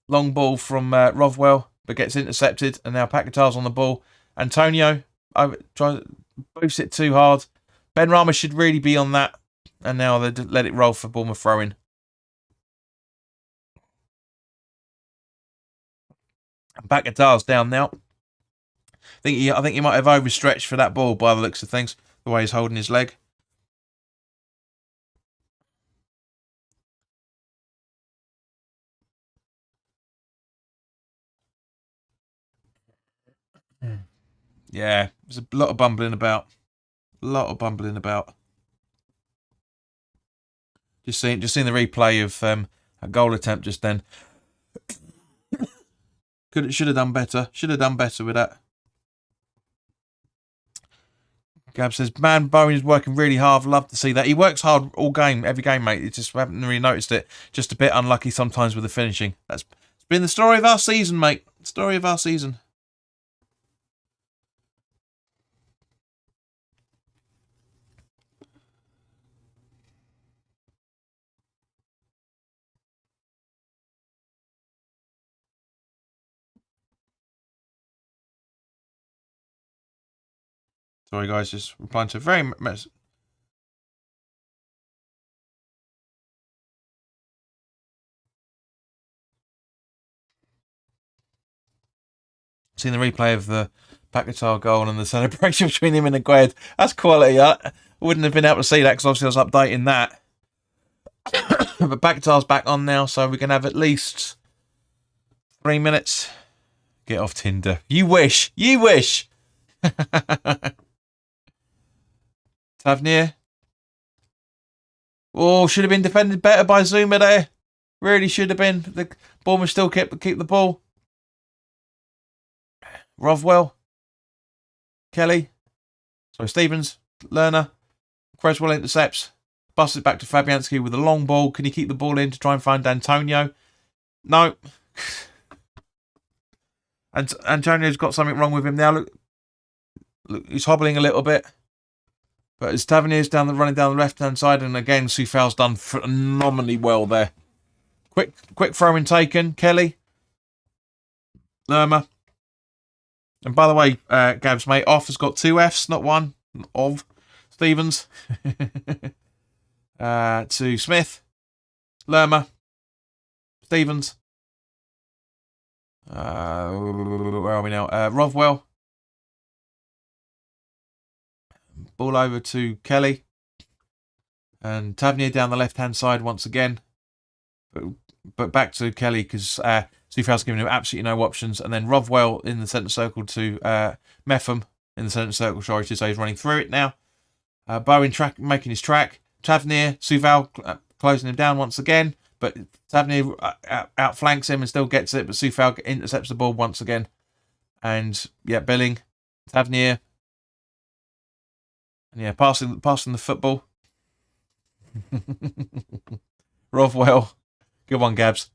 Long ball from Rothwell, but gets intercepted. And now Paquetar's on the ball. Antonio boosts it too hard. Benrahma should really be on that. And now they let it roll for Bournemouth throw-in. Paquetar's down now. I think he might have overstretched for that ball by the looks of things. The way he's holding his leg. Yeah, there's a lot of bumbling about. A lot of bumbling about. Just seeing the replay of a goal attempt just then. Should have done better. Should have done better with that. Gab says, man, Bowen is working really hard. Love to see that. He works hard all game, every game, mate. It's just, we haven't really noticed it. Just a bit unlucky sometimes with the finishing. It's been the story of our season, mate. Story of our season. Sorry, guys, just replying to a very mess. Seen the replay of the Paquetá goal and the celebration between him and Agued. That's quality. I wouldn't have been able to see that because obviously I was updating that. But Paquetá's back on now, so we can have at least 3 minutes. Get off Tinder. You wish. You wish. Tavernier. Oh, should have been defended better by Zuma there. Really should have been. The Bournemouth still keep the ball. Rovwell. Kelly. Sorry, Stevens. Lerner. Creswell intercepts. Busts it back to Fabianski with a long ball. Can he keep the ball in to try and find Antonio? No. And Antonio's got something wrong with him now. Look, he's hobbling a little bit. But as Tavernier's running down the left-hand side, and again, Soufal's done phenomenally well there. Quick throw-in taken. Kelly. Lerma. And by the way, Gabs, mate, off has got 2 Fs, not 1. Of. Stevens. To Smith. Lerma. Stevens. Where are we now? Rovwell. Ball over to Kelly. And Tavernier down the left-hand side once again. But back to Kelly because Soufal's giving him absolutely no options. And then Rovwell in the centre circle to Metham in the centre circle. Sorry to say he's running through it now. Bowen making his track. Tavernier, Soufal closing him down once again. But Tavernier outflanks him and still gets it. But Soufal intercepts the ball once again. And, yeah, Billing. Tavernier. And, yeah, passing the football. Rovwell. Good one, Gabs.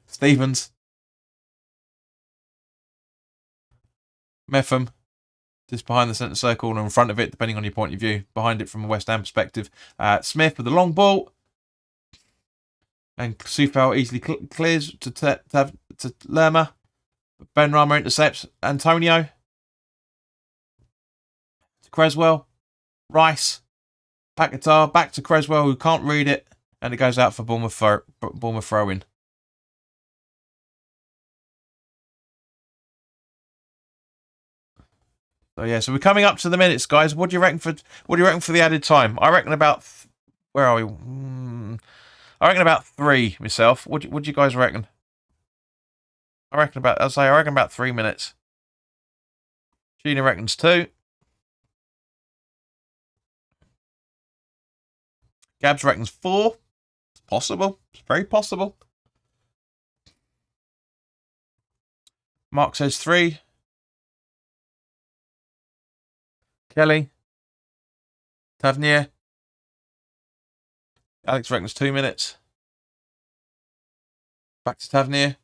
Stevens. Metham. Just behind the centre circle and in front of it, depending on your point of view. Behind it from a West Ham perspective. Smith with the long ball. And Soufal easily clears to Lerma. Ben Rama intercepts Antonio. To Creswell. Rice. Paquetá. Back to Creswell, who can't read it. And it goes out for Bournemouth throw-in. So yeah, so we're coming up to the minutes, guys. What do you reckon for the added time? I reckon about where are we? I reckon about 3 myself. What do you guys reckon? I reckon about 3 minutes. Gina reckons 2. Gabs reckons 4. It's possible. It's very possible. Mark says 3. Kelly. Tavernier. Alex reckons 2 minutes. Back to Tavernier.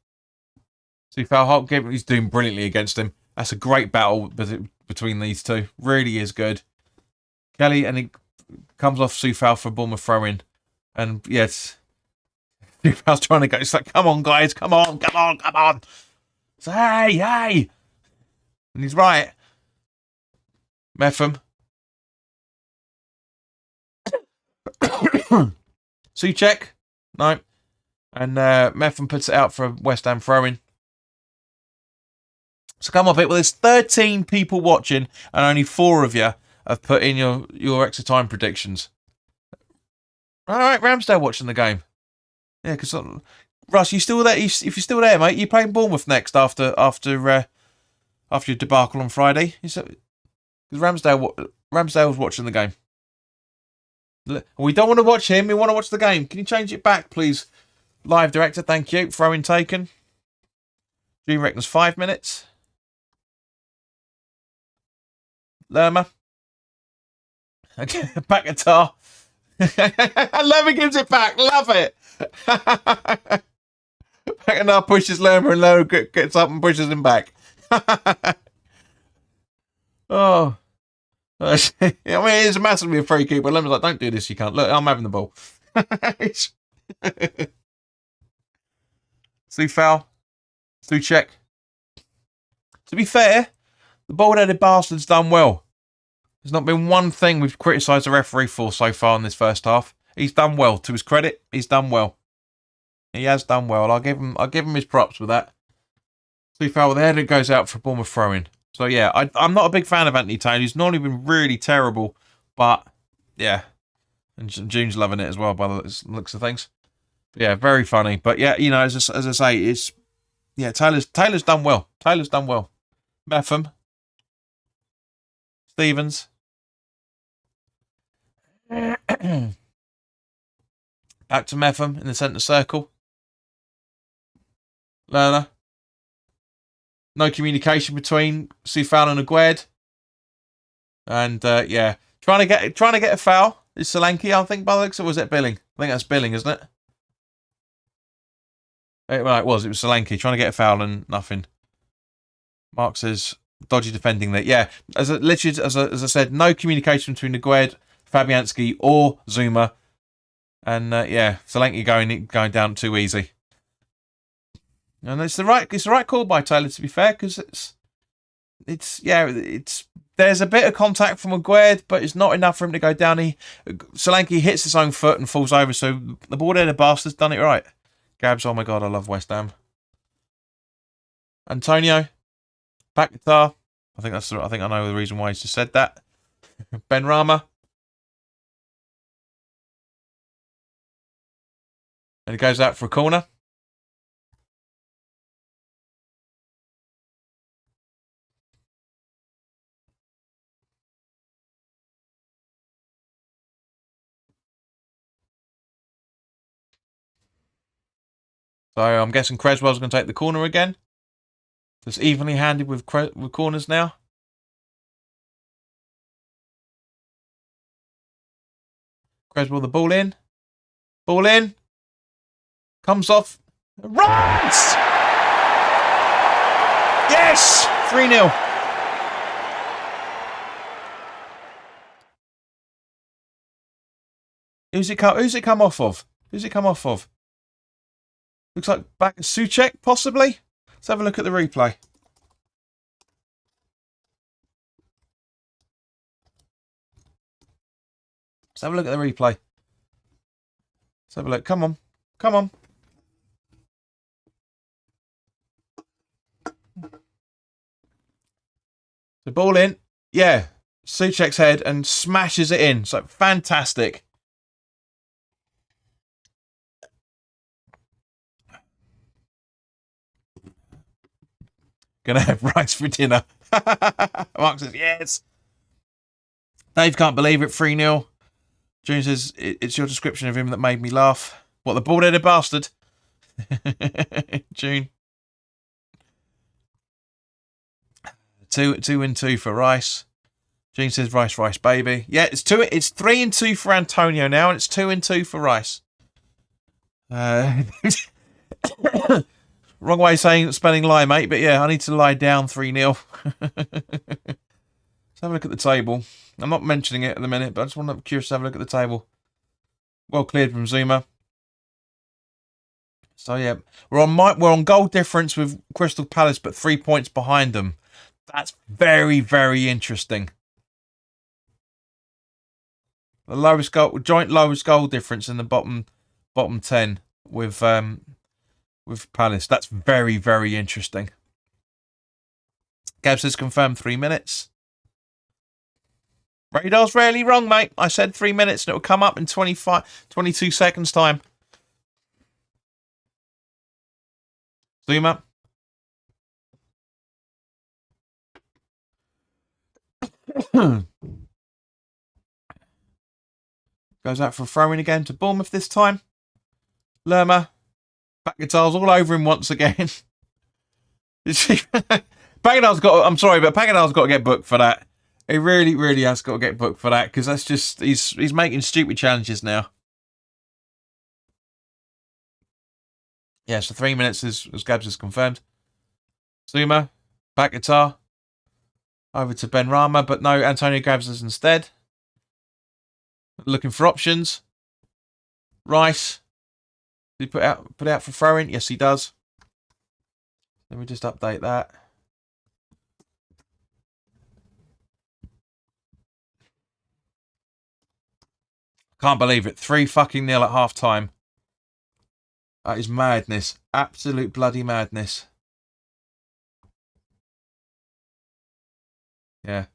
Soufal, he's doing brilliantly against him. That's a great battle between these two. Really is good. Kelly, and he comes off Soufal for Bournemouth throw-in. And yes, Soufal's trying to go. It's like, come on, guys, come on. So, hey. And he's right. Metham. Souček. No. And Metham puts it out for a West Ham throw-in. So come on, people. There's 13 people watching and only 4 of you have put in your extra time predictions. All right, Ramsdale watching the game. Yeah, because Russ, you still there? If you're still there, mate, you're playing Bournemouth next after after your debacle on Friday. Because Ramsdale's watching the game. We don't want to watch him. We want to watch the game. Can you change it back, please? Live director, thank you. Throw-in taken. June reckons 5 minutes. Lerma. Okay, back guitar. Lerma gives it back. Love it. Back and pushes Lerma, and Lerma gets up and pushes him back. Oh. I mean, it's massively a free kick, but Lerma's like, don't do this, you can't. Look, I'm having the ball. Through foul. Through check. To be fair, the bald-headed bastard's done well. There's not been one thing we've criticised the referee for so far in this first half. He's done well. To his credit, he's done well. He has done well. I'll give him his props with that. Through foul, the header goes out for a Bournemouth throw-in. So yeah, I'm not a big fan of Anthony Taylor. He's normally been really terrible, but yeah, and June's loving it as well by the looks of things. But yeah, very funny. But yeah, you know, as I say, it's Taylor's done well. Taylor's done well. Metham, Stevens, back to Metham in the centre circle. Lerner. No communication between Soufal and Aguerd. And yeah, trying to get a foul is Solanke, I think, by the looks, or was it Billing? I think that's Billing, isn't it? Well, it was Solanke trying to get a foul and nothing. Mark says dodgy defending there. Yeah, as I said, no communication between Aguerd, Fabianski, or Zuma, and yeah, Solanke going down too easy. And it's the right call by Taylor, to be fair, because it's there's a bit of contact from Aguerd, but it's not enough for him to go down. Solanke hits his own foot and falls over, so the bald-headed bastard's done it right. Gabs, oh my god, I love West Ham. Antonio, back guitar. I think I know the reason why he's just said that. Ben Rama. And he goes out for a corner. So I'm guessing Creswell's going to take the corner again. It's evenly handed with corners now. Creswell the ball in. Ball in. Comes off. Runs! Yes! 3-0. Who's it come off of? Who's it come off of? Looks like back to Souček, possibly. Let's have a look at the replay. Let's have a look at the replay. Let's have a look. Come on. Come on. The ball in. Yeah. Souček's head and smashes it in. So fantastic. Gonna have rice for dinner. Mark says, yes. Dave can't believe it, 3-0. June says, it's your description of him that made me laugh. What, the bald-headed bastard? June. 2-2 for Rice. June says, Rice, baby. Yeah, it's 3-2 for Antonio now, and it's 2-2 for Rice. Wrong way of spelling lie, mate, but yeah, I need to lie down 3-0. Let's have a look at the table. I'm not mentioning it at the minute, but I just want to be curious to have a look at the table. Well cleared from Zuma. So yeah, we're on goal difference with Crystal Palace, but 3 points behind them. That's very, very interesting. The joint lowest goal difference in the bottom 10 with Palace. That's very, very interesting. Gab says confirmed 3 minutes. Radar's rarely wrong, mate. I said 3 minutes and it'll come up in 22 seconds time. Zuma. Goes out for a throw-in again to Bournemouth this time. Lerma. Back guitars all over him once again. Paganel's got. I'm sorry, but Paganel's got to get booked for that. He really, really has got to get booked for that, because that's just he's making stupid challenges now. Yeah, so 3 minutes as Gabs has confirmed. Zuma, back guitar. Over to Ben Rama, but no, Antonio Gabs is instead. Looking for options. Rice. Did he put out for throwing? Yes, he does. Let me just update that. Can't believe it. 3-0 at half time. That is madness. Absolute bloody madness. Yeah.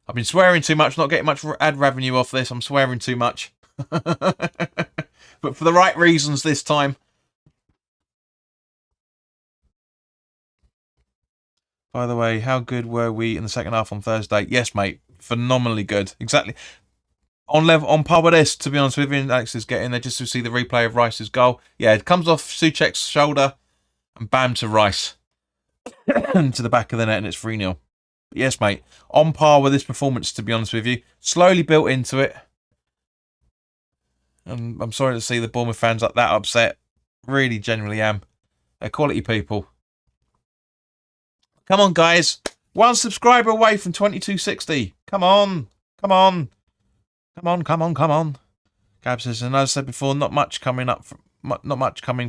I've been swearing too much, not getting much ad revenue off this. I'm swearing too much. But for the right reasons this time. By the way, how good were we in the second half on Thursday? Yes, mate. Phenomenally good. Exactly. On par with this, to be honest with you. Alex is getting there just to see the replay of Rice's goal. Yeah, it comes off Souček's shoulder and bam to Rice. To the back of the net, and it's 3-0. Yes, mate. On par with this performance, to be honest with you. Slowly built into it. And I'm sorry to see the Bournemouth fans like that upset. Really, genuinely am. They're quality people. Come on, guys. 1 subscriber away from 2260. Come on. Come on. Come on, come on, come on. Gab says, and as I said before, not much coming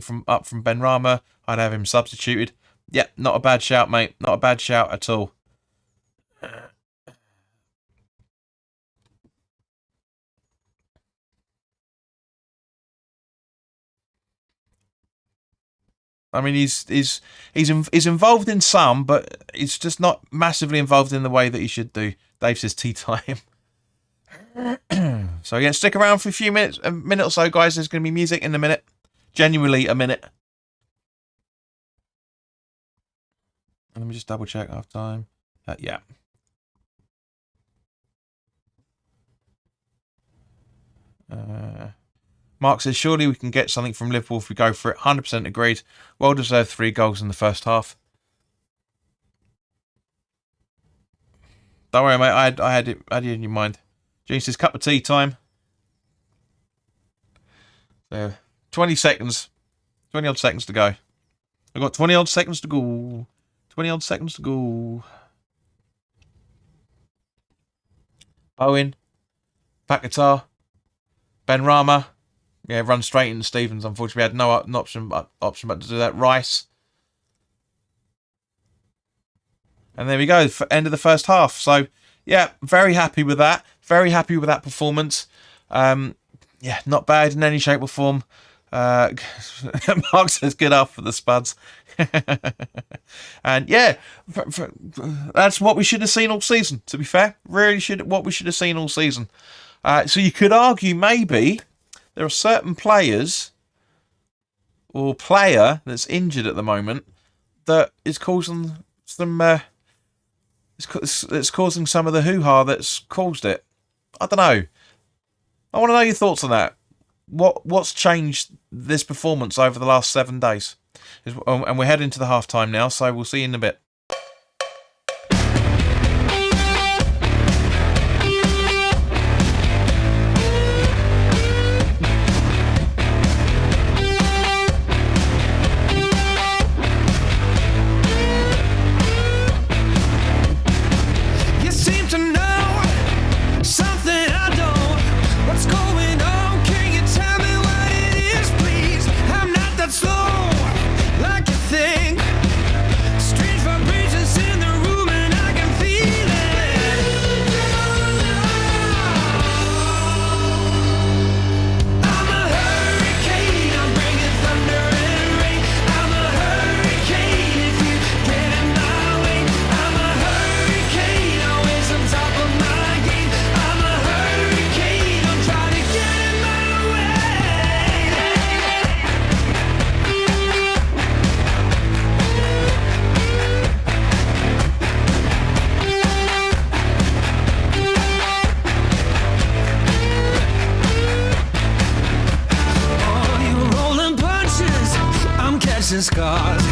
from Ben Rama. I'd have him substituted. Yeah, not a bad shout, mate. Not a bad shout at all. I mean, he's involved in some, but he's just not massively involved in the way that he should do. Dave says tea time. So yeah, stick around for a minute or so, guys. There's going to be music in a minute. Genuinely a minute. And let me just double check half time. Yeah. Mark says, surely we can get something from Liverpool if we go for it. 100% agreed. Well deserved 3 goals in the first half. Don't worry, mate. I had it in your mind. Gene says, cup of tea time. So, 20 seconds. 20 odd seconds to go. I've got 20 odd seconds to go. 20 odd seconds to go. Bowen. Back guitar. Ben Rama. Yeah, run straight into Stevens. Unfortunately, we had no option but to do that. Rice. And there we go. End of the first half. So, yeah, very happy with that. Very happy with that performance. Yeah, not bad in any shape or form. Mark says good after the Spuds. And yeah, that's what we should have seen all season, to be fair. Really what we should have seen all season. So you could argue maybe there are certain players or player that's injured at the moment that is causing some it's causing some of the hoo-ha that's caused it. I don't know. I want to know your thoughts on that. What's changed this performance over the last 7 days? And we're heading to the half-time now, so we'll see you in a bit. Like you think, strange vibration. bruises and scars.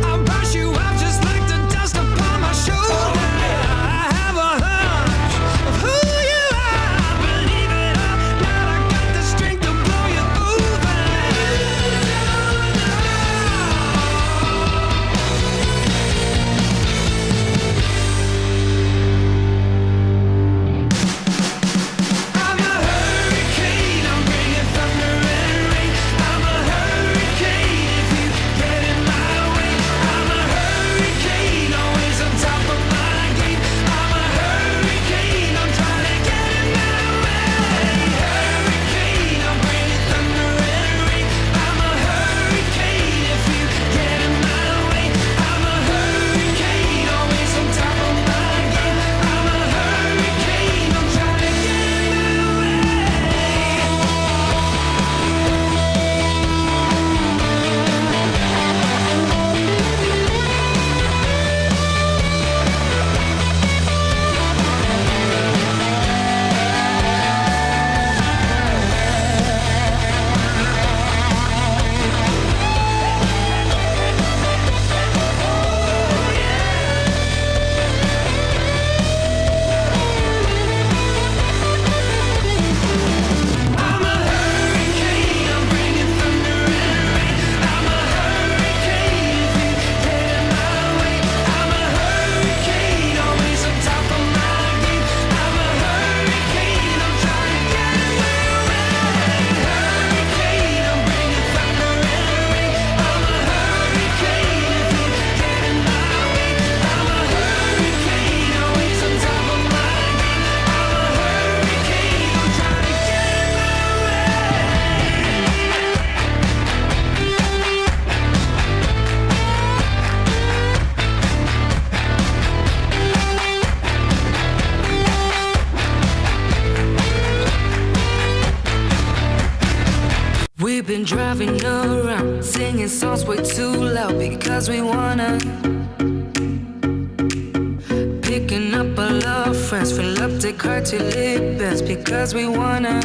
I'll brush you off just like the dust upon my shoulder. I have a hunch of who you are. Believe it or not, I got the strength to blow you over. I'm a hurricane, I'm bringing thunder and rain. I'm a hurricane if you get in my way. I'm a hurricane, always on top of my game. I'm a hurricane, I'm trying to get in my way. Hurricane, I'm bringing thunder and rain. I'm a hurricane if you get in my way. I'm a hurricane, always on top of my game. I'm a hurricane, I'm trying to get in my way. I'm a hurricane, I'm bringing thunder and rain. I'm a hurricane if you get in my way. I'm a hurricane, always on top of my game. I'm a hurricane, I'm trying to get in my way. Hurricane, I'm bringing thunder and rain. I'm a hurricane if you get in my way. I'm a hurricane, always on top of my game. I'm a hurricane, I'm trying to get in my way. We've been driving around, singing songs way too loud because we wanna. Picking up our love friends, fill up the car till it bends because we wanna.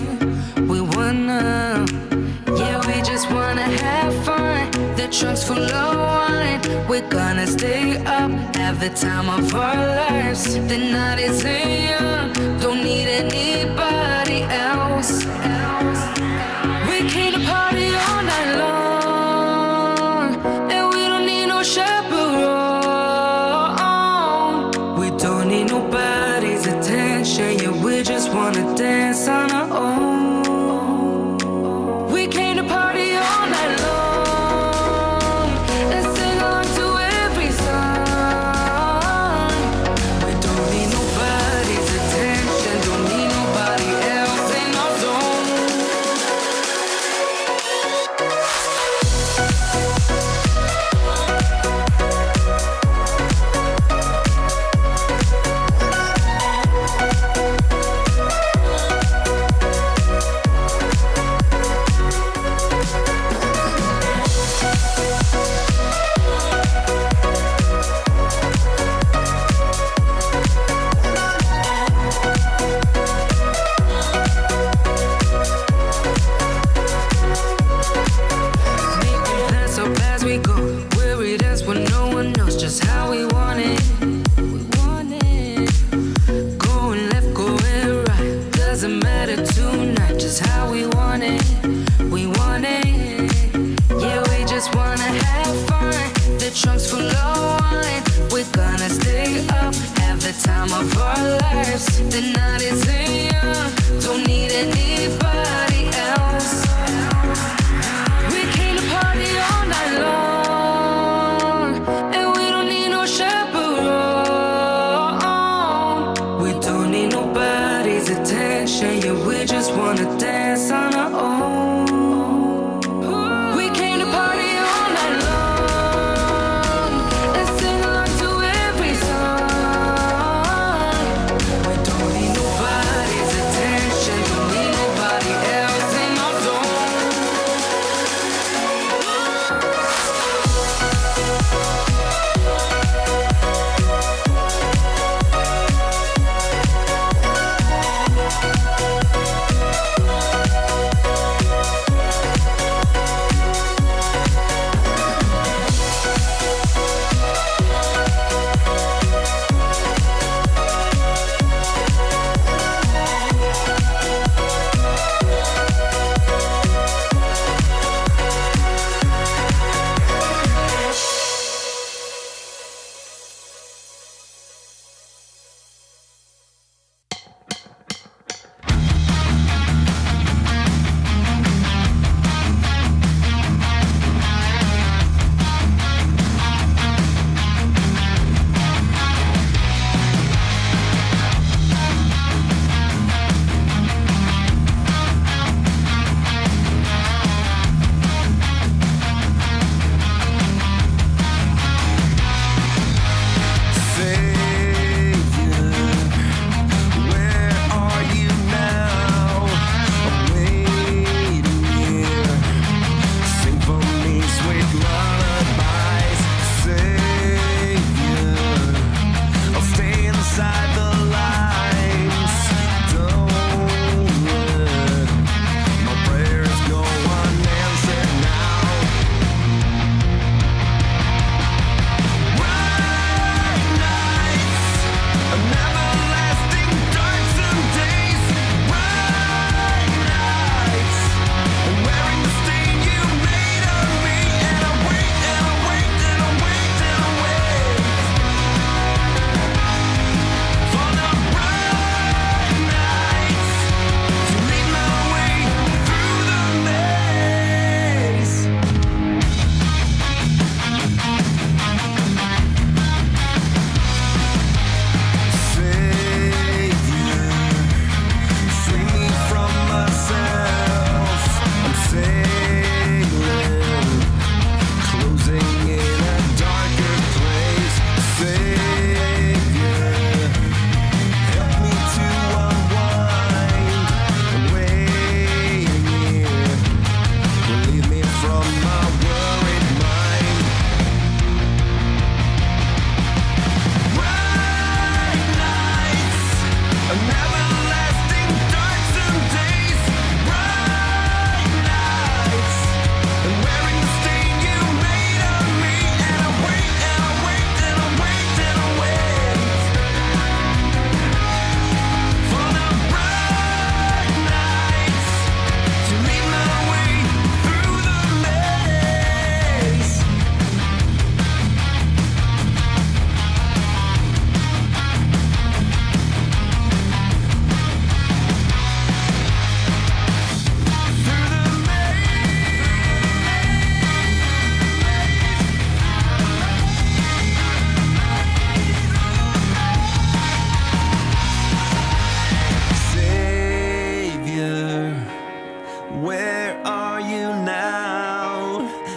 Yeah, we just wanna have fun. The trunk's full of wine. We're gonna stay up, have the time of our lives. The night is young, don't need anybody else. We came to party all night long, and we don't need no chaperone. We don't need nobody's attention, yeah, we just wanna dance on our own. We came to party all night long, and sing along to every song. We don't need nobody's attention, don't need nobody else in our zone. Making plans up as we go, worried as when no one knows just how we want it. Going left, going right, doesn't matter tonight, just how we want it. Yeah, we just wanna have fun. The trunk's full of wine. We're gonna stay up, have the time of our lives. The night is young, don't need anybody else. We came to party all night long, and we don't need no chaperone. We don't need nobody's attention, yeah, we just wanna dance on our own. We came to party all night long, and sing along to every song. We don't need nobody.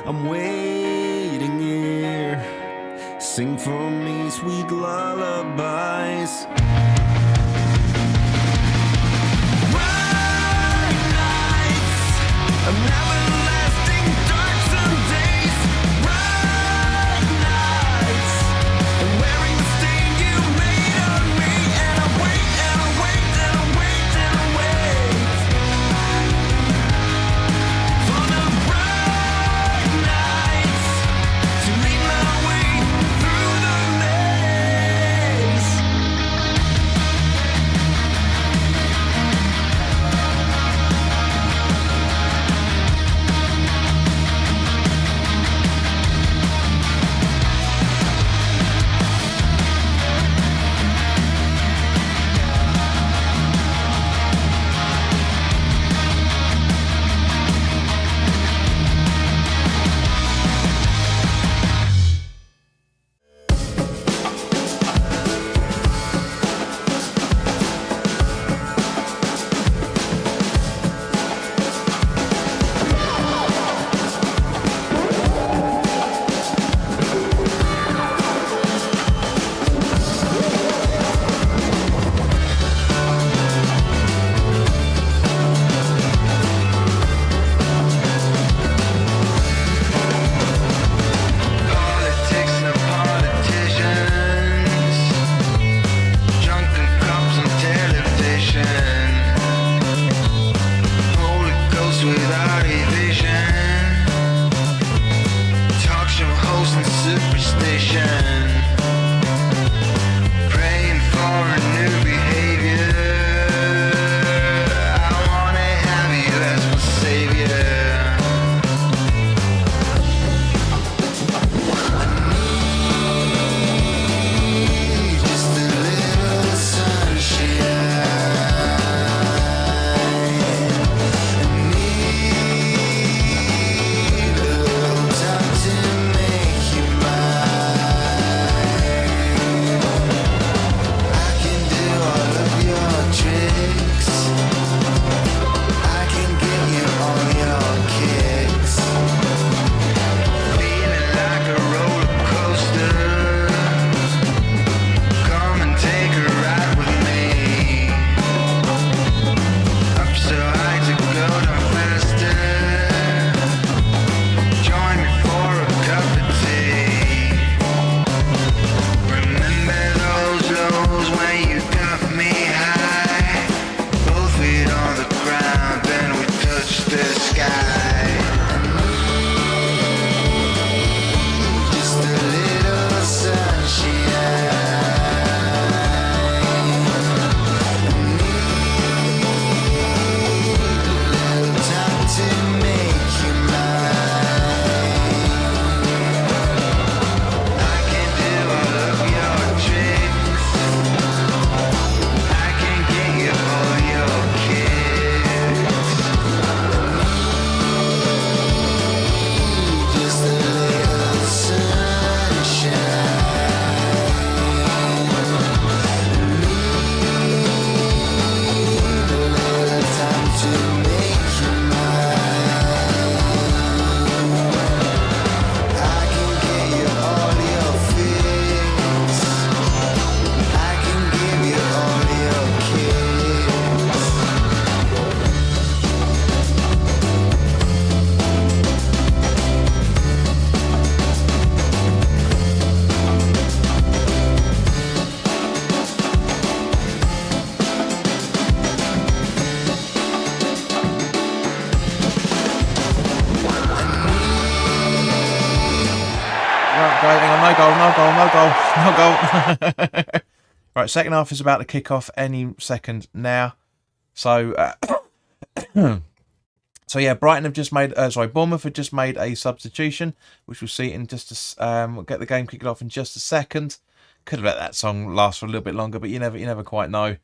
I'm waiting here. Sing for me sweet lullabies. Bright nights, I'm everlasting dark some days. Bright nights, I'm wearing the stain you made on me. And I wait, and I wait, and I wait, and I wait for the bright nights to lead my way through the maze. Politics and politicians, drunken cops on television, Holy Ghost without a vision, talk show host and superstition, praying for a new behavior. I wanna have you as my savior. Just a little sunshine. Need a little time to make you mine. I can do all of your tricks. I can give you all your kicks. Feeling like a roller coaster. Come and take a ride with me. Up so high to go down faster. Join me for a cup of tea. Remember those lows when you got me high? Both feet on the ground, then we touched the sky. Just a little sunshine. Little time to make you mine. I can do all of your tricks. I can get you all your kicks. Just a little sunshine. Need a little time to make you mine. I can get you all your fix. I can give you all your kicks. Right, guys, hang on, no goal. Right, second half is about to kick off any second now. So, so yeah, Brighton have just made, Bournemouth have just made a substitution, which we'll see in just we'll get the game kicked off in just a second. Could have let that song last for a little bit longer, but you never quite know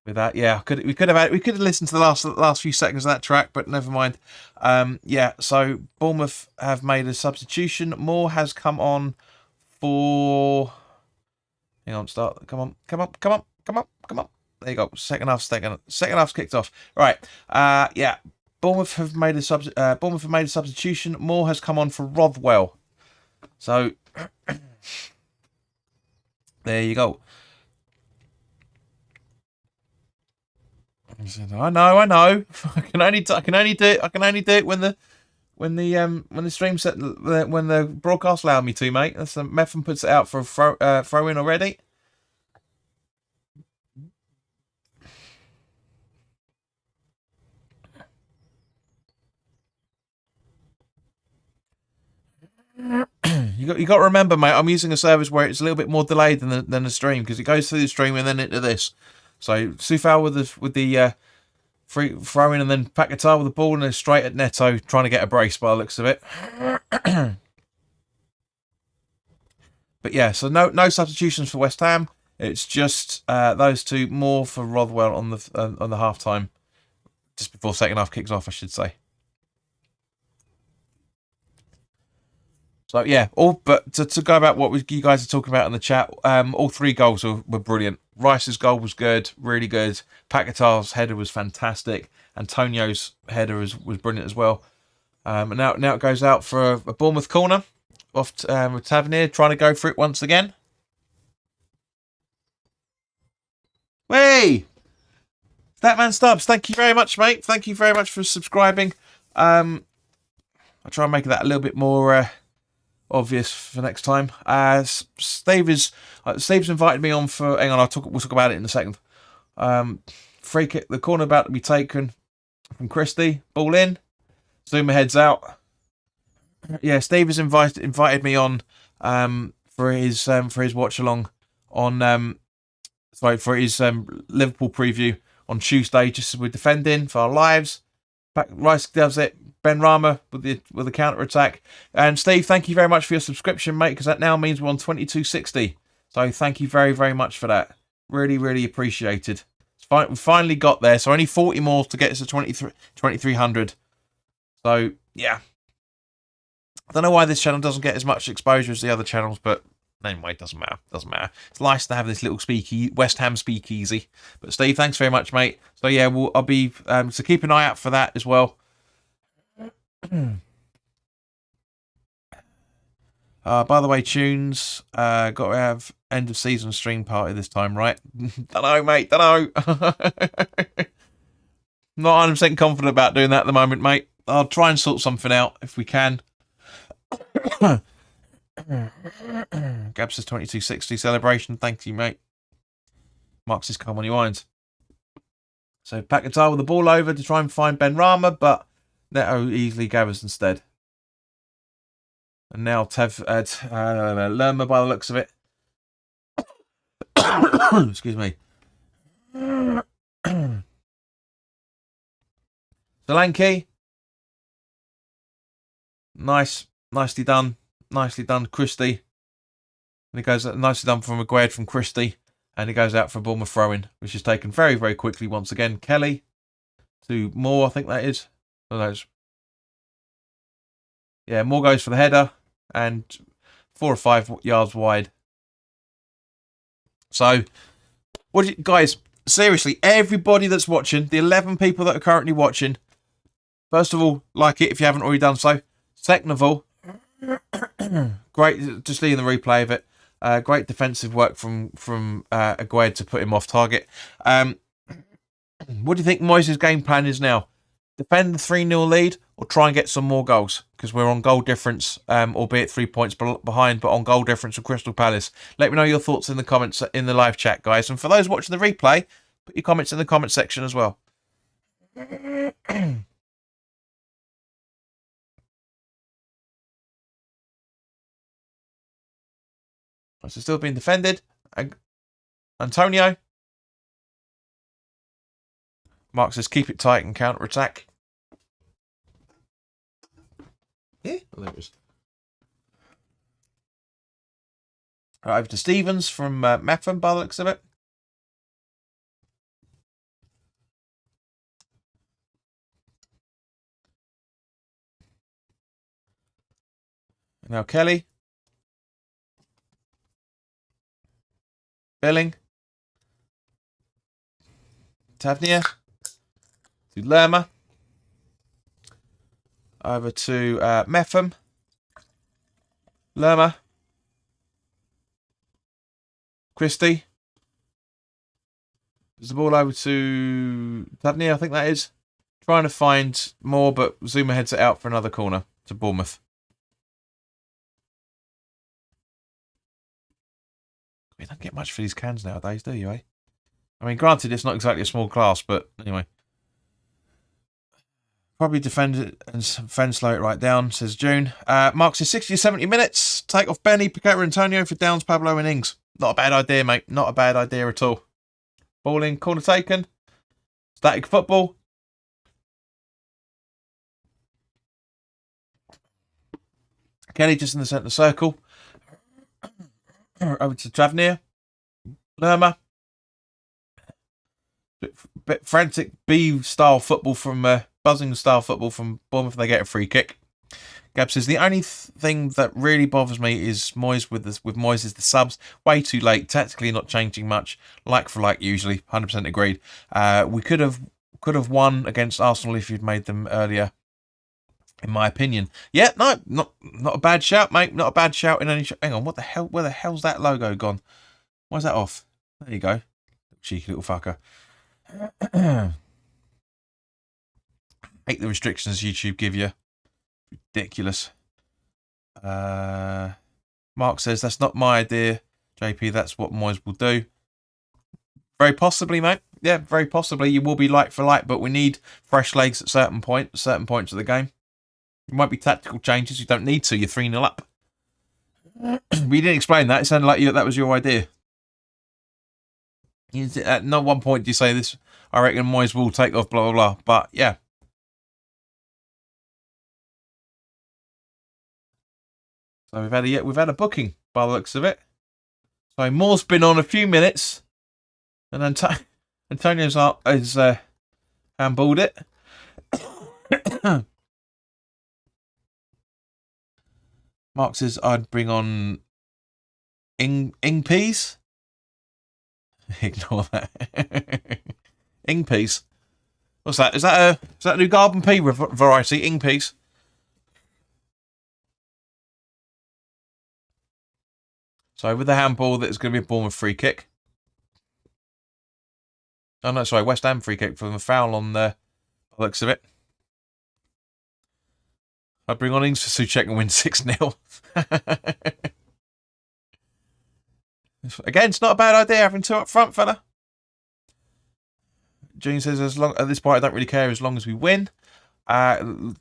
with that. Yeah, we could have listened to the last few seconds of that track, but never mind. Yeah, so Bournemouth have made a substitution. Moore has come on for. Hang on, start. Come on. There you go. Second half's kicked off. Right. Yeah. Bournemouth have made a substitution. Moore has come on for Rothwell. So there you go. I know. I can only do it when the stream set when the broadcast allowed me to, mate. That's Metham puts it out for a throw in already. You got to remember, mate. I'm using a service where it's a little bit more delayed than the stream, because it goes through the stream and then into this. So Sufal with the free throw in, and then Paquetá with the ball, and then straight at Neto trying to get a brace by the looks of it. But yeah, so no substitutions for West Ham. It's just those two, more for Rothwell on the half time, just before second half kicks off, I should say. So yeah, but to go about what you guys are talking about in the chat, all three goals were brilliant. Rice's goal was good, really good. Paquetá's header was fantastic. Antonio's header was brilliant as well. And now it goes out for a Bournemouth corner off with Tavernier trying to go for it once again. Hey, that man Stubbs, thank you very much, mate. Thank you very much for subscribing. I'll try and make that a little bit more obvious for next time. Steve's invited me on for. Hang on, we'll talk about it in a second. Free kick, the corner about to be taken from Christie. Ball in. Zuma heads out. Yeah, Steve has invited me on for his watch along on for his Liverpool preview on Tuesday. Just as we're defending for our lives. Rice does it. Ben Rama with the counter attack. And Steve, thank you very much for your subscription, mate, because that now means we're on 2260. So thank you very, very much for that. Really, really appreciated. We finally got there. So only 40 more to get us to 2300. So yeah, I don't know why this channel doesn't get as much exposure as the other channels, but anyway, it doesn't matter. It's nice to have this little West Ham speakeasy. But Steve, thanks very much, mate. So yeah, I'll be so keep an eye out for that as well. By the way, Tunes, got to have end of season stream party this time, right? Don't know, mate. Don't know. Not 100% confident about doing that at the moment, mate. I'll try and sort something out if we can. Gab says 2260 celebration. Thank you, mate. Mark says come on your wines. So Paquetá with the ball over to try and find Ben Rama, but Neto easily gathers instead. And now Lerma by the looks of it. Excuse me. Solanke. Nicely done. Christie. And it goes nicely done from Maguire from Christie. And it goes out for a Bournemouth throw-in, which is taken very, very quickly once again. Kelly to Moore, I think that is. Yeah, Moore goes for the header and 4 or 5 yards wide. So, guys, seriously, everybody that's watching, the 11 people that are currently watching, first of all, like it if you haven't already done so. Second of all, great, just seeing the replay of it. Great defensive work from Agued to put him off target. What do you think Moyes' game plan is now? Defend the 3-0 lead or try and get some more goals? Because we're on goal difference, albeit 3 points behind, but on goal difference with Crystal Palace. Let me know your thoughts in the comments in the live chat, guys. And for those watching the replay, put your comments in the comment section as well. So still being defended. Antonio. Mark says keep it tight and counter attack. Yeah, well, there it is. Right, over to Stevens from Metham by the looks of it. Now Kelly. Billing. Tavernier. To Lerma. over to Metham. Lerma. Christie. There's the ball over to Tavernier, I think that is. Trying to find more, but Zuma heads it out for another corner to Bournemouth. We don't get much for these cans nowadays, do you, eh? I mean, granted, it's not exactly a small class, but anyway. Probably defend it and slow it right down, says June. Marks is 60 to 70 minutes. Take off Benny, Piquet, Antonio for Downs, Pablo and Ings. Not a bad idea, mate. Not a bad idea at all. Ball in, corner taken. Static football. Kelly just in the centre circle. Over to Tavernier. Lerma. Bit frantic B-style football from... buzzing style football from Bournemouth. They get a free kick. Gab says, the only thing that really bothers me is Moyes with Moyes is the subs. Way too late. Tactically not changing much. Like for like usually. 100% agreed. We could have won against Arsenal if you'd made them earlier. In my opinion. Yeah, no, not a bad shout, mate. Not a bad shout in any... Hang on, what the hell? Where the hell's that logo gone? Why's that off? There you go. Cheeky little fucker. Hate the restrictions YouTube give you. Ridiculous. Mark says, that's not my idea. JP, that's what Moyes will do. Very possibly, mate. Yeah, very possibly. You will be like for like, but we need fresh legs at certain points of the game. It might be tactical changes. You don't need to. You're 3-0 up. We didn't explain that. It sounded like that was your idea. At no one point do you say this. I reckon Moyes will take off, blah, blah, blah. But, yeah. So we've had a booking by the looks of it. So Moore's been on a few minutes. And Antonio's handballed it. Mark says I'd bring on Ing peas. Ignore that. Ing peas. What's that? Is that a new garden pea variety? Ing peas. So with the handball, that's going to be a Bournemouth free kick. Oh no, sorry, West Ham free kick from the foul on the looks of it. I bring on Ings for Souček and win 6-0. Again, it's not a bad idea having two up front, fella. Gene says, at this point, I don't really care as long as we win.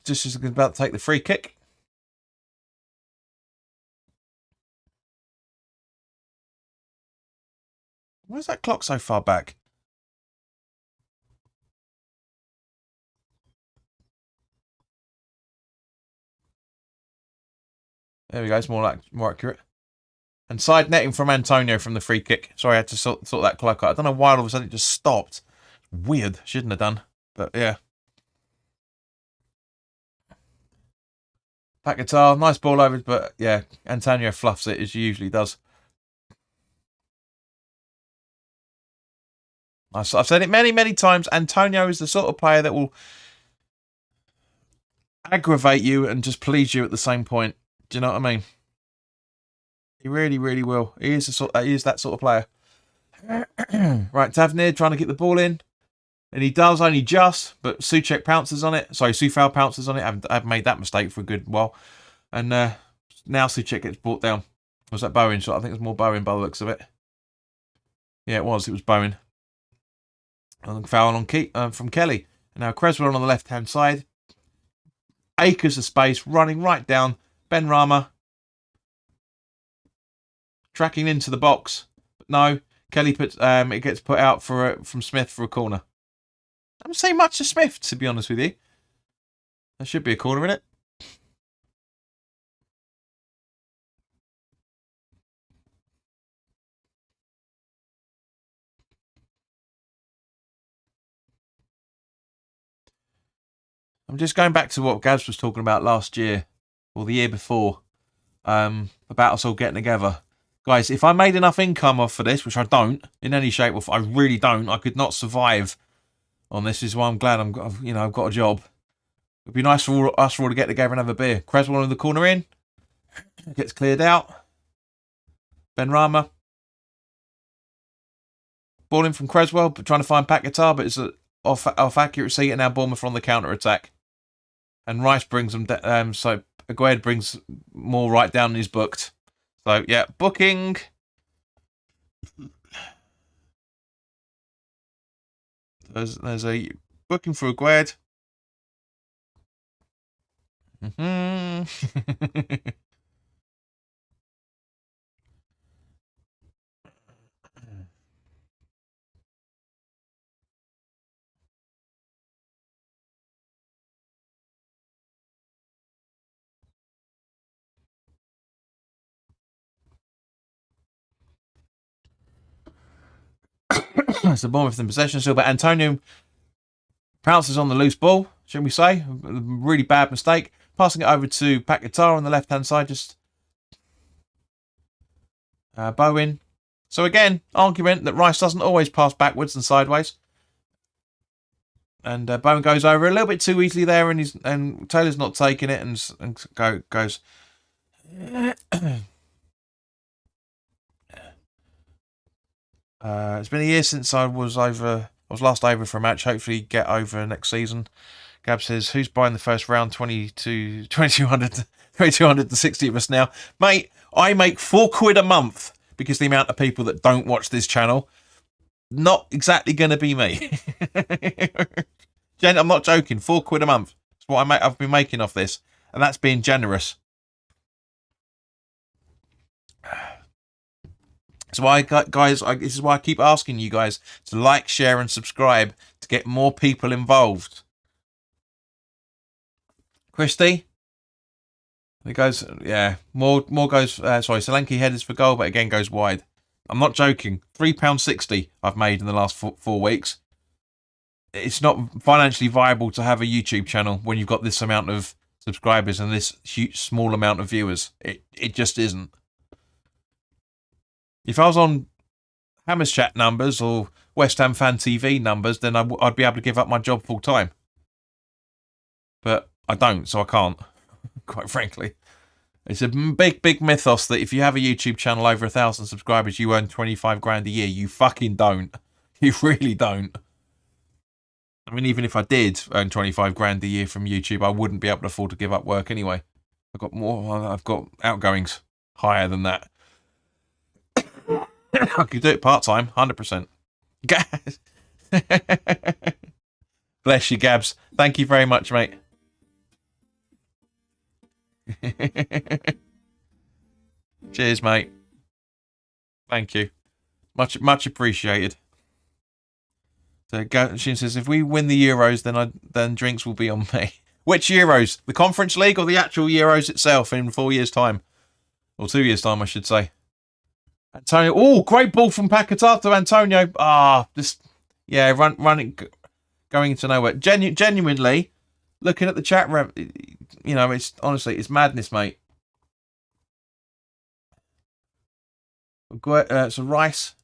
Just as about to take the free kick. Where's that clock so far back? There we go. It's more accurate. And side netting from Antonio from the free kick. Sorry, I had to sort that clock out. I don't know why all of a sudden it just stopped. Weird. Shouldn't have done. But yeah. Back guitar. Nice ball over. But yeah, Antonio fluffs it as he usually does. I've said it many, many times. Antonio is the sort of player that will aggravate you and just please you at the same point. Do you know what I mean? He really, really will. He is that sort of player. Right, Tavernier trying to get the ball in. And he does only just, but Souček pounces on it. Sorry, Soufal pounces on it. I haven't made that mistake for a good while. And now Souček gets brought down. Was that Bowen shot? I think it was more Bowen by the looks of it. Yeah, it was. It was Bowen. And foul on from Kelly. And now Creswell on the left-hand side. Acres of space, running right down. Ben Rama tracking into the box, but no. Kelly puts it gets put out from Smith for a corner. I don't say much to Smith, to be honest with you. There should be a corner in it. I'm just going back to what Gaz was talking about last year. Or the year before, about us all getting together. Guys, if I made enough income off of this, which I don't, in any shape or form, I really don't, I could not survive on this. Is why I'm glad I've got a job. It'd be nice for us all to get together and have a beer. Creswell in the corner in. Gets cleared out. Benrahma. Ball in from Creswell, but trying to find Paquetá, but it's off accuracy, and now Bournemouth on the counter attack. And Rice brings them. So Aguerd brings more right down and he's booked. So yeah, booking. There's a booking for Aguerd. So Bournemouth in possession still, but Antonio pounces on the loose ball, shall we say? A really bad mistake. Passing it over to Paquetá on the left-hand side, just Bowen. So again, argument that Rice doesn't always pass backwards and sideways. And Bowen goes over a little bit too easily there, and Taylor's not taking it, and goes. It's been a year since I was last over for a match. Hopefully get over next season. Gab says, who's buying the first round? 2260 of us now. Mate, I make £4 a month because the amount of people that don't watch this channel. Not exactly going to be me. Jen, I'm not joking. £4 a month. That's what I've been making off this. And that's being generous. So why, guys, this is why I keep asking you guys to like, share, and subscribe to get more people involved. Christie, it goes, yeah, more goes. Sorry, Solanke headers for goal, but again goes wide. I'm not joking. £3.60 I've made in the last 4 weeks. It's not financially viable to have a YouTube channel when you've got this amount of subscribers and this huge, small amount of viewers. It just isn't. If I was on Hammers Chat numbers or West Ham Fan TV numbers, then I'd be able to give up my job full time. But I don't, so I can't, quite frankly. It's a big mythos that if you have a YouTube channel over 1,000 subscribers, you earn 25 grand a year. You fucking don't. You really don't. I mean, even if I did earn 25 grand a year from YouTube, I wouldn't be able to afford to give up work anyway. I've got outgoings higher than that. I could do it part-time, 100%. Bless you, Gabs. Thank you very much, mate. Cheers, mate. Thank you. Much appreciated. So she says, if we win the Euros, then drinks will be on me. Which Euros? The Conference League or the actual Euros itself in 4 years' time? Or 2 years' time, I should say. Antonio. Oh, great ball from Paquetá to Antonio. Running, going into nowhere. Genuinely, looking at the chat, it's honestly, it's madness, mate. So Rice.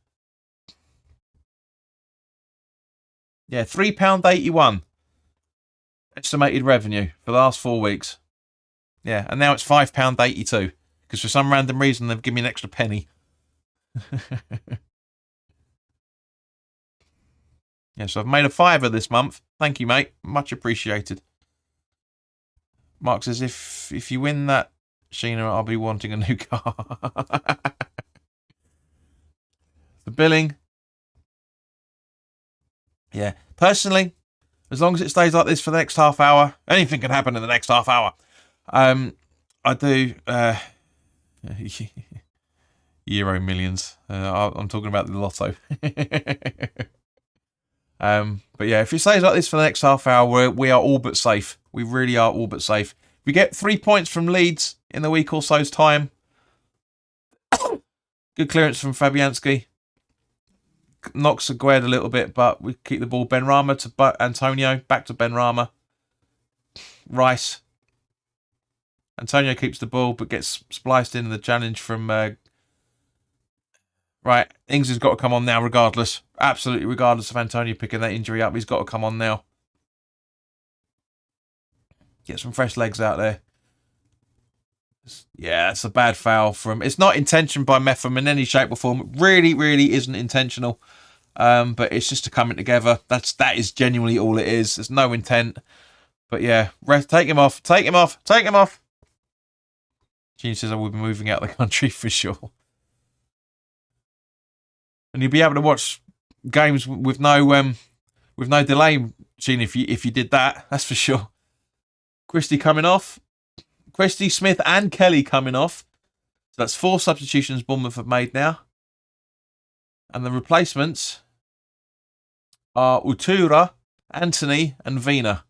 Yeah, £3.81 estimated revenue for the last 4 weeks. Yeah, and now it's £5.82 because for some random reason they've given me an extra penny. Yeah, so I've made a £5 this month. Thank you, mate. Much appreciated. Mark says, if you win that, Sheena, I'll be wanting a new car. The billing. Yeah, personally, as long as it stays like this for the next half hour, anything can happen in the next half hour. I do Euro millions. I'm talking about the lotto. But yeah, if it stays like this for the next half hour, we are all but safe. We really are all but safe. If we get 3 points from Leeds in the week or so's time, good clearance from Fabianski. Knocks Aguerd a little bit, but we keep the ball. Benrahma to Antonio. Back to Benrahma. Rice. Antonio keeps the ball, but gets spliced in the challenge from... Right, Ings has got to come on now regardless. Absolutely regardless of Antonio picking that injury up. He's got to come on now. Get some fresh legs out there. Yeah, it's a bad foul from... It's not intention by Metham in any shape or form. It really, really isn't intentional. But it's just a coming together. That is genuinely all it is. There's no intent. But yeah, take him off. Take him off. Take him off. Gene says I will be moving out of the country for sure. And you'll be able to watch games with no delay, Gene, if you did that. That's for sure. Christie coming off. Christie, Smith and Kelly coming off. So that's 4 substitutions Bournemouth have made now. And the replacements are Utura, Anthony and Vina.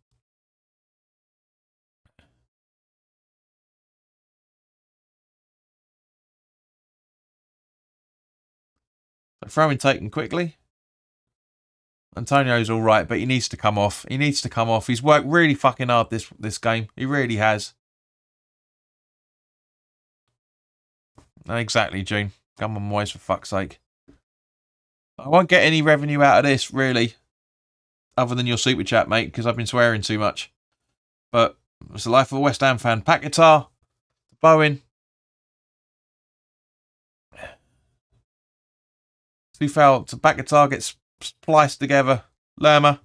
So throw-in taken quickly. Antonio's all right, but he needs to come off. He needs to come off. He's worked really fucking hard this game. He really has. Exactly, Gene. Come on, boys, for fuck's sake. I won't get any revenue out of this, really. Other than your super chat, mate, because I've been swearing too much. But it's the life of a West Ham fan. Paquetá, Bowen. 2 foul to Paquetá, gets spliced together. Lerma.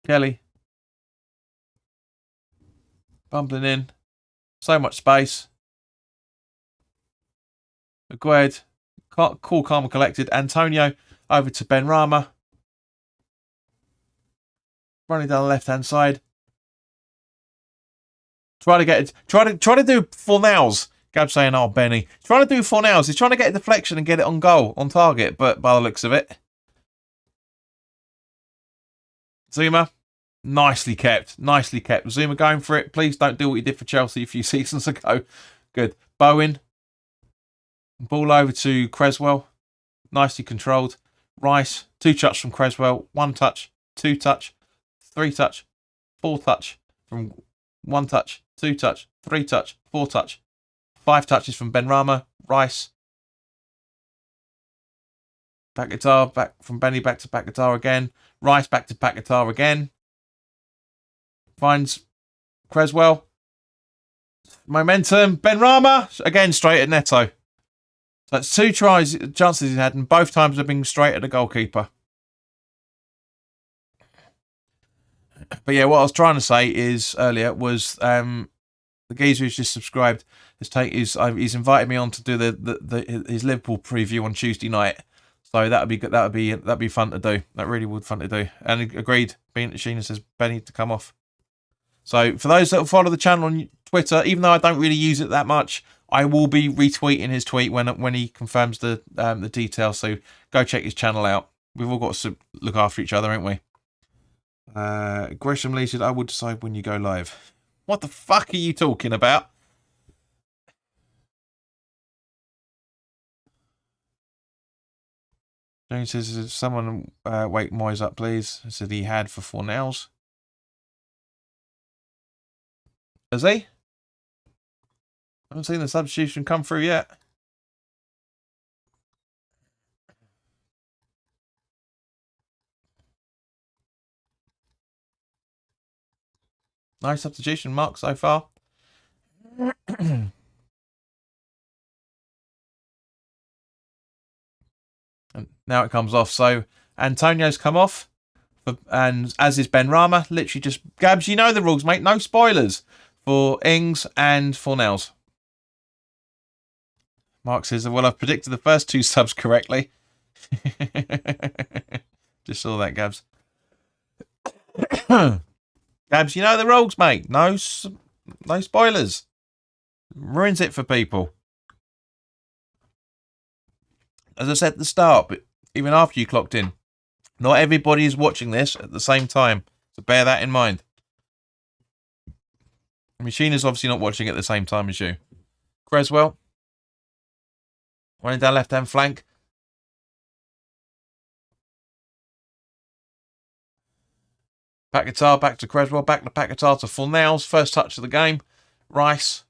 Kelly. Bumping in. So much space. Agued. Cool, calm and collected. Antonio over to Benrahma. Running down the left-hand side. Try to do Fornals. Gab's saying, oh, Benny. Trying to do Fornals. He's trying to get a deflection and get it on goal, on target, but by the looks of it. Zuma. Nicely kept. Nicely kept. Zuma going for it. Please don't do what you did for Chelsea a few seasons ago. Good. Bowen. Ball over to Creswell. Nicely controlled. Rice. 2 touch from Creswell. 1 touch. 2 touch. 3 touch. 4 touch. From 1 touch. 2 touch. 3 touch. 4 touch. 5 touches from Benrahma. Rice. Paquetá. Back from Benny back to Paquetá again. Rice back to Paquetá again. Finds Creswell. Momentum. Benrahma. Again, straight at Neto. So that's 2 chances he's had, and both times have been straight at the goalkeeper. But yeah, what I was trying to say is earlier was the geezer who's just subscribed he's invited me on to do his Liverpool preview on Tuesday night. So that'd be good. That'd be fun to do. That really would fun to do. And agreed. Sheena says Benny to come off. So for those that will follow the channel on Twitter, even though I don't really use it that much, I will be retweeting his tweet when he confirms the details. So go check his channel out. We've all got to look after each other, ain't we? Gresham Lee said, I will decide when you go live. What the fuck are you talking about? James says, someone wake Moyes up, please. I said he had for 4 nails. Has he? I haven't seen the substitution come through yet. Nice substitution mark so far. And now it comes off. So Antonio's come off. And as is Benrahma. Literally just... Gabs, you know the rules, mate. No spoilers for Ings and Fornals. Mark says, well, I've predicted the first 2 subs correctly. Just saw that, Gabs. Gabs, you know the rules, mate. No spoilers. Ruins it for people. As I said at the start, but even after you clocked in, not everybody is watching this at the same time. So bear that in mind. Machine is obviously not watching at the same time as you. Creswell. Running down left-hand flank. Paquetá back to Creswell. Back to Paquetá to Fornals. First touch of the game. Rice.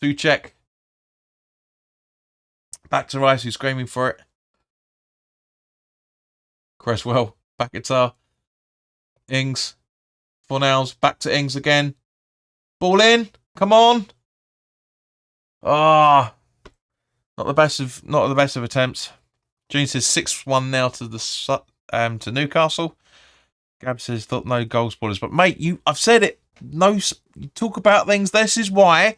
Souček. Back to Rice, who's screaming for it. Cresswell, back guitar. Ings. Fornals, back to Ings again. Ball in. Come on. Ah, not the best of attempts. Gene says 6-1 now to Newcastle. Gab says thought no goal spoilers, but mate, I've said it. No, you talk about things. This is why.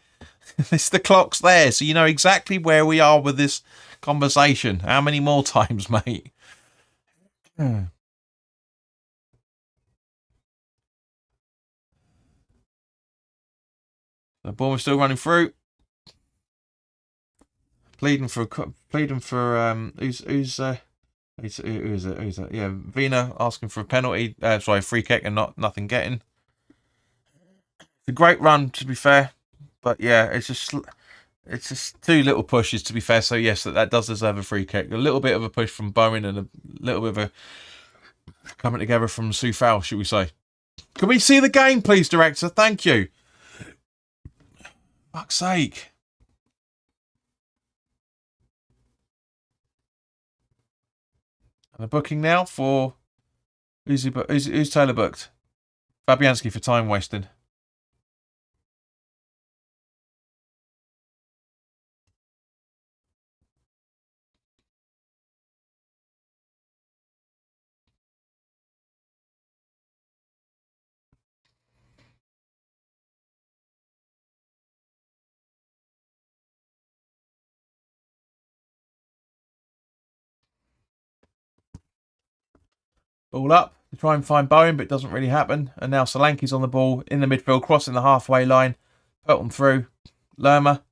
The clock's there, so you know exactly where we are with this conversation. How many more times, mate? The ball is still running through. Pleading for who's it? Yeah, Vina asking for a penalty. Sorry, free kick and nothing getting. It's a great run, to be fair, but yeah, it's just two little pushes, to be fair. So yes, that does deserve a free kick. A little bit of a push from Bowen and a little bit of a coming together from Soufal, should we say? Can we see the game, please, director? Thank you. Fuck's sake. And a booking now for who's Taylor booked? Fabianski for time wasting. Ball up to try and find Bowen, but it doesn't really happen. And now Solanke's on the ball in the midfield, crossing the halfway line. Pelton through. Lerma.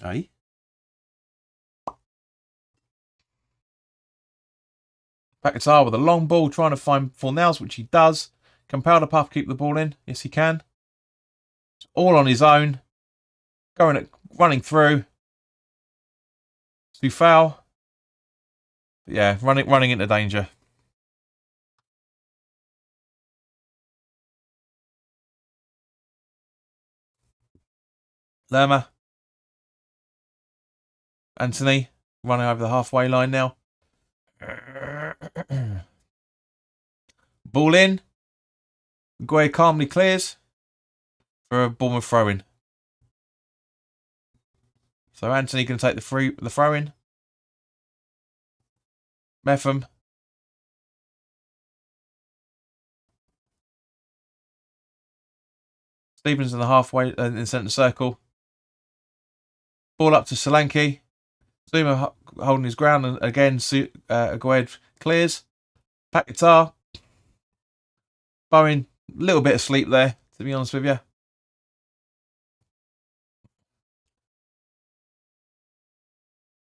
Hey. Paquetá with a long ball trying to find Fornals, which he does. Can Powder-Puff keep the ball in? Yes, he can. It's all on his own. Running through. Soufal. Yeah, running into danger. Lerma. Anthony running over the halfway line now. Ball in. Guay calmly clears for a Bournemouth throw-in. So Anthony can take the throw-in. Metham. Stevens in the halfway in the centre circle. Ball up to Solanke. Zuma holding his ground, and again Agued clears. Paquetá. Bowen, a little bit of sleep there, to be honest with you.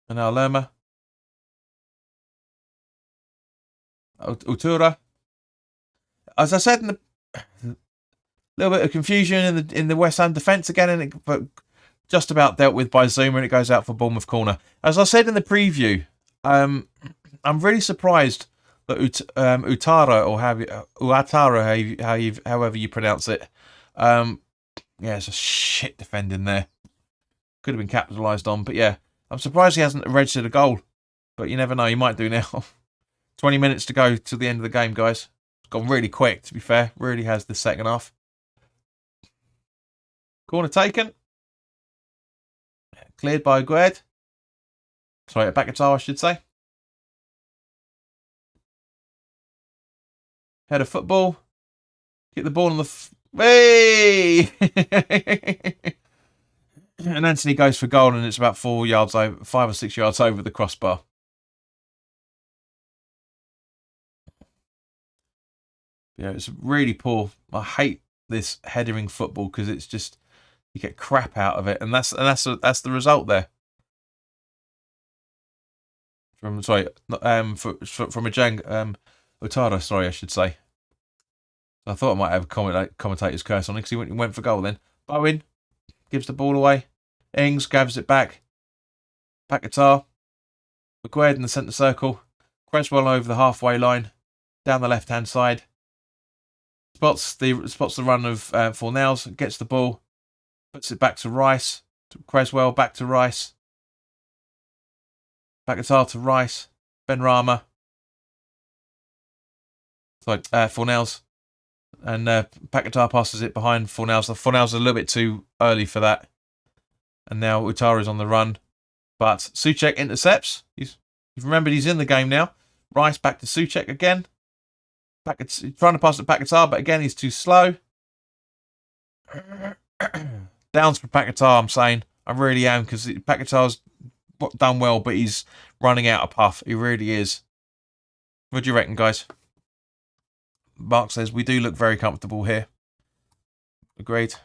And now Lerma. Utura. As I said, little bit of confusion in the West Ham defence again, but just about dealt with by Zuma, and it goes out for Bournemouth corner. As I said in the preview, I'm really surprised that Utara, or Uatara, however you pronounce it, it's a shit defending there. Could have been capitalised on, but yeah, I'm surprised he hasn't registered a goal. But you never know, he might do now. 20 minutes to go to the end of the game, guys. It's gone really quick, to be fair. Really has the second half. Corner taken. Cleared by Agued. Sorry, Paquetá, I should say. Head of football. Get the ball on the... Hey! And Anthony goes for goal, and it's about 5 or 6 yards over the crossbar. Yeah, it's really poor. I hate this headering football because it's just you get crap out of it, and that's the result there. From a Jang Utada, sorry, I should say. I thought I might have a commentator's curse on it because he went for goal then. Bowen gives the ball away. Ings grabs it back. Paquetá. Maguire in the centre circle. Creswell over the halfway line, down the left-hand side. Spots the run of Fornells, gets the ball, puts it back to Rice. To Creswell, back to Rice. Paquetá to Rice. Benrahma. Sorry, Fornells. And Paquetá passes it behind Fornells. Fornells a little bit too early for that. And now Utara's on the run. But Souček intercepts. You've remembered he's in the game now. Rice back to Souček again. Trying to pass it to Paquetá, but again he's too slow. Downs for Paquetá, I'm saying. I really am, because Paquetá's done well, but he's running out of puff. He really is. What do you reckon, guys? Mark says, we do look very comfortable here. Agreed.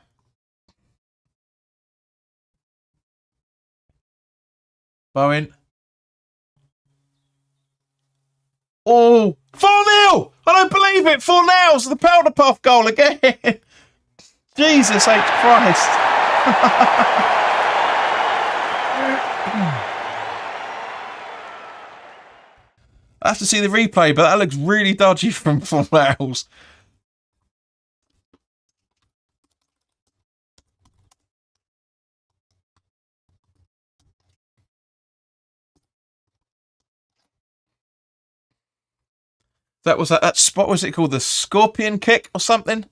Bowen. Oh, 4-0! I don't believe it! 4-0's the powder puff goal again! Jesus H. Christ! I have to see the replay, but that looks really dodgy from Wales. That spot, was it called the scorpion kick or something?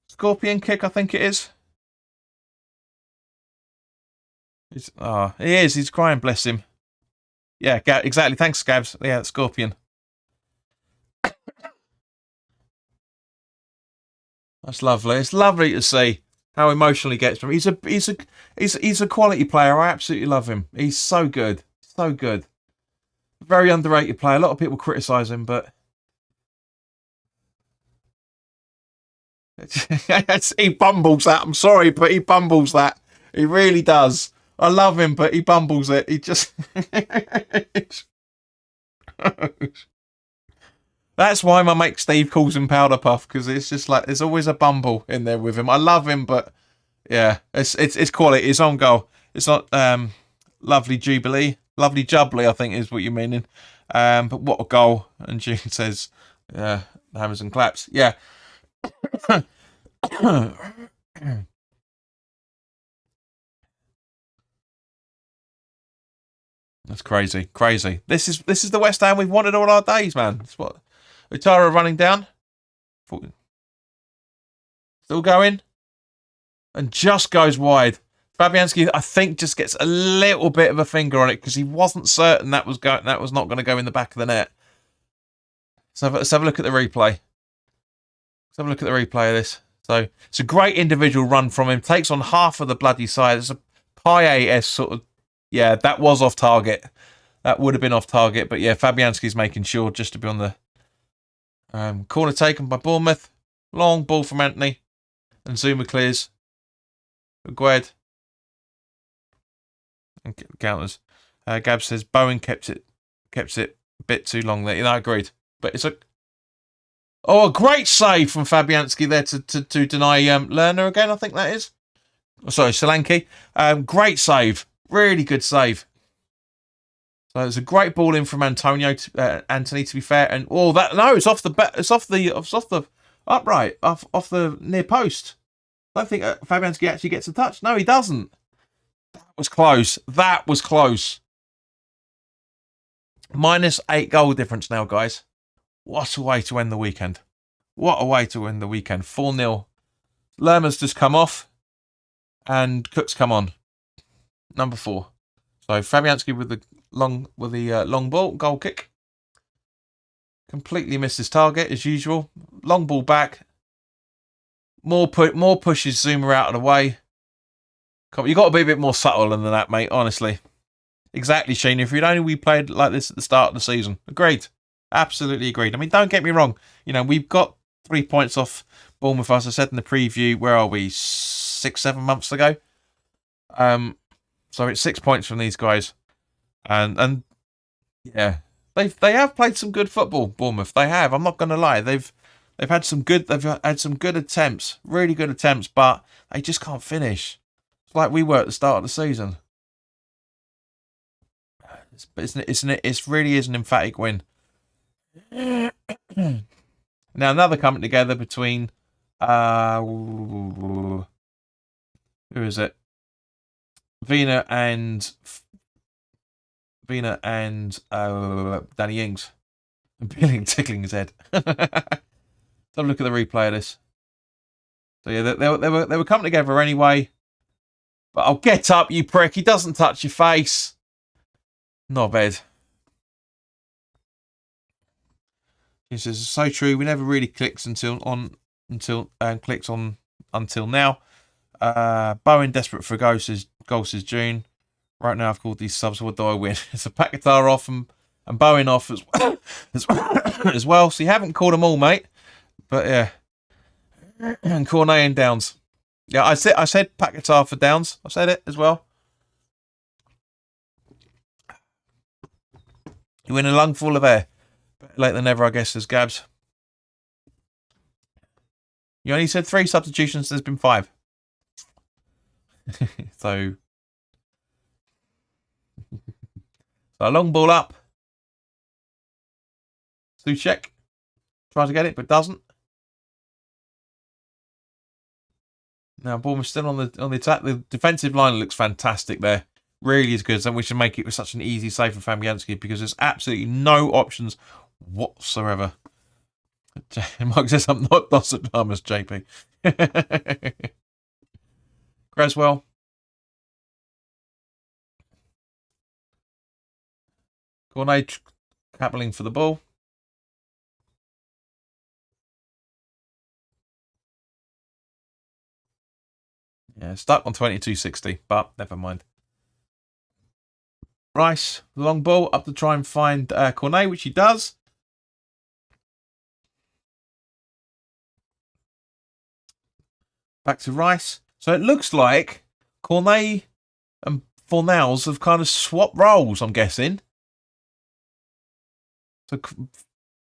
Scorpion kick, I think it is. He is. He's crying, bless him. Yeah, exactly. Thanks, Scabs. Yeah, scorpion. That's lovely. It's lovely to see how emotional he gets from. He's a quality player. I absolutely love him. He's so good, so good. Very underrated player. A lot of people criticise him, but he bumbles that. I'm sorry, but he bumbles that. He really does. I love him, but he bumbles it. He just... That's why my mate Steve calls him Powder Puff, because it's just like there's always a bumble in there with him. I love him, but yeah, it's quality. It's on goal. It's not lovely Jubilee. Lovely Jubbly, I think is what you're meaning. But what a goal. And June says, hammers and claps. Yeah. That's crazy. Crazy. This is the West Ham we've wanted all our days, man. It's what Utara running down. Still going. And just goes wide. Fabianski, I think, just gets a little bit of a finger on it because he wasn't certain that was not going to go in the back of the net. So let's have a look at the replay. Let's have a look at the replay of this. So it's a great individual run from him. Takes on half of the bloody side. It's a Paye-esque sort of... Yeah, that was off target. That would have been off target. But yeah, Fabianski's making sure just to be on the corner taken by Bournemouth. Long ball from Anthony. And Zuma clears. Agued. And counters. Gab says Bowen kept it a bit too long there. You know, I agreed. But it's a great save from Fabianski there to deny Lerner again. I think that is. Oh, sorry, Solanke. Great save, really good save. So it's a great ball in from Anthony. To be fair, and it's off the upright, off the near post. I don't think Fabianski actually gets a touch. No, he doesn't. That was close. That was close. -8 goal difference now, guys. What a way to end the weekend. What a way to end the weekend. 4-0. Lerma's just come off. And Cook's come on. Number 4. So Fabianski with the long ball. Goal kick. Completely missed his target as usual. Long ball back. More pushes Zuma out of the way. You've got to be a bit more subtle than that, mate, honestly. Exactly, Sheen. If we played like this at the start of the season. Agreed. Absolutely agreed. I mean, don't get me wrong. You know, we've got 3 points off Bournemouth, as I said in the preview. Where are we? 6-7 months ago. So it's 6 points from these guys. And yeah. They have played some good football, Bournemouth. They have. I'm not gonna lie. They've had some good attempts, really good attempts, but they just can't finish. It's like we were at the start of the season. It really is an emphatic win. Now another coming together between who is it? Vina and Danny Ings. And Billing tickling his head. Have a look at the replay of this. So yeah, they were coming together anyway. But I'll get up, you prick. He doesn't touch your face. Not bad. He says, so true. We never really clicks until now. Bowen desperate for a goal says June. Right now I've called these subs. What do I win? It's a Paquetá off and Bowen off as well. So you haven't called them all, mate. But yeah. And Cornet and Downs. Yeah, I said Paquetá for Downs. I said it as well. You win a lung full of air. Better late than never, I guess, says Gabs. You only said 3 substitutions, there's been 5. So a long ball up. Suchek tries to get it, but doesn't. Now Bournemouth still on the attack. The defensive line looks fantastic there. Really is good. So we should make it with such an easy save for Fabianski because there's absolutely no options whatsoever. Mark says I'm not Nostradamus, JP. Creswell. Cornet capping for the ball. Yeah, stuck on 22.60, but never mind. Rice, the long ball, up to try and find Cornet, which he does. Back to Rice. So it looks like Cornet and Fornals have kind of swapped roles, I'm guessing. So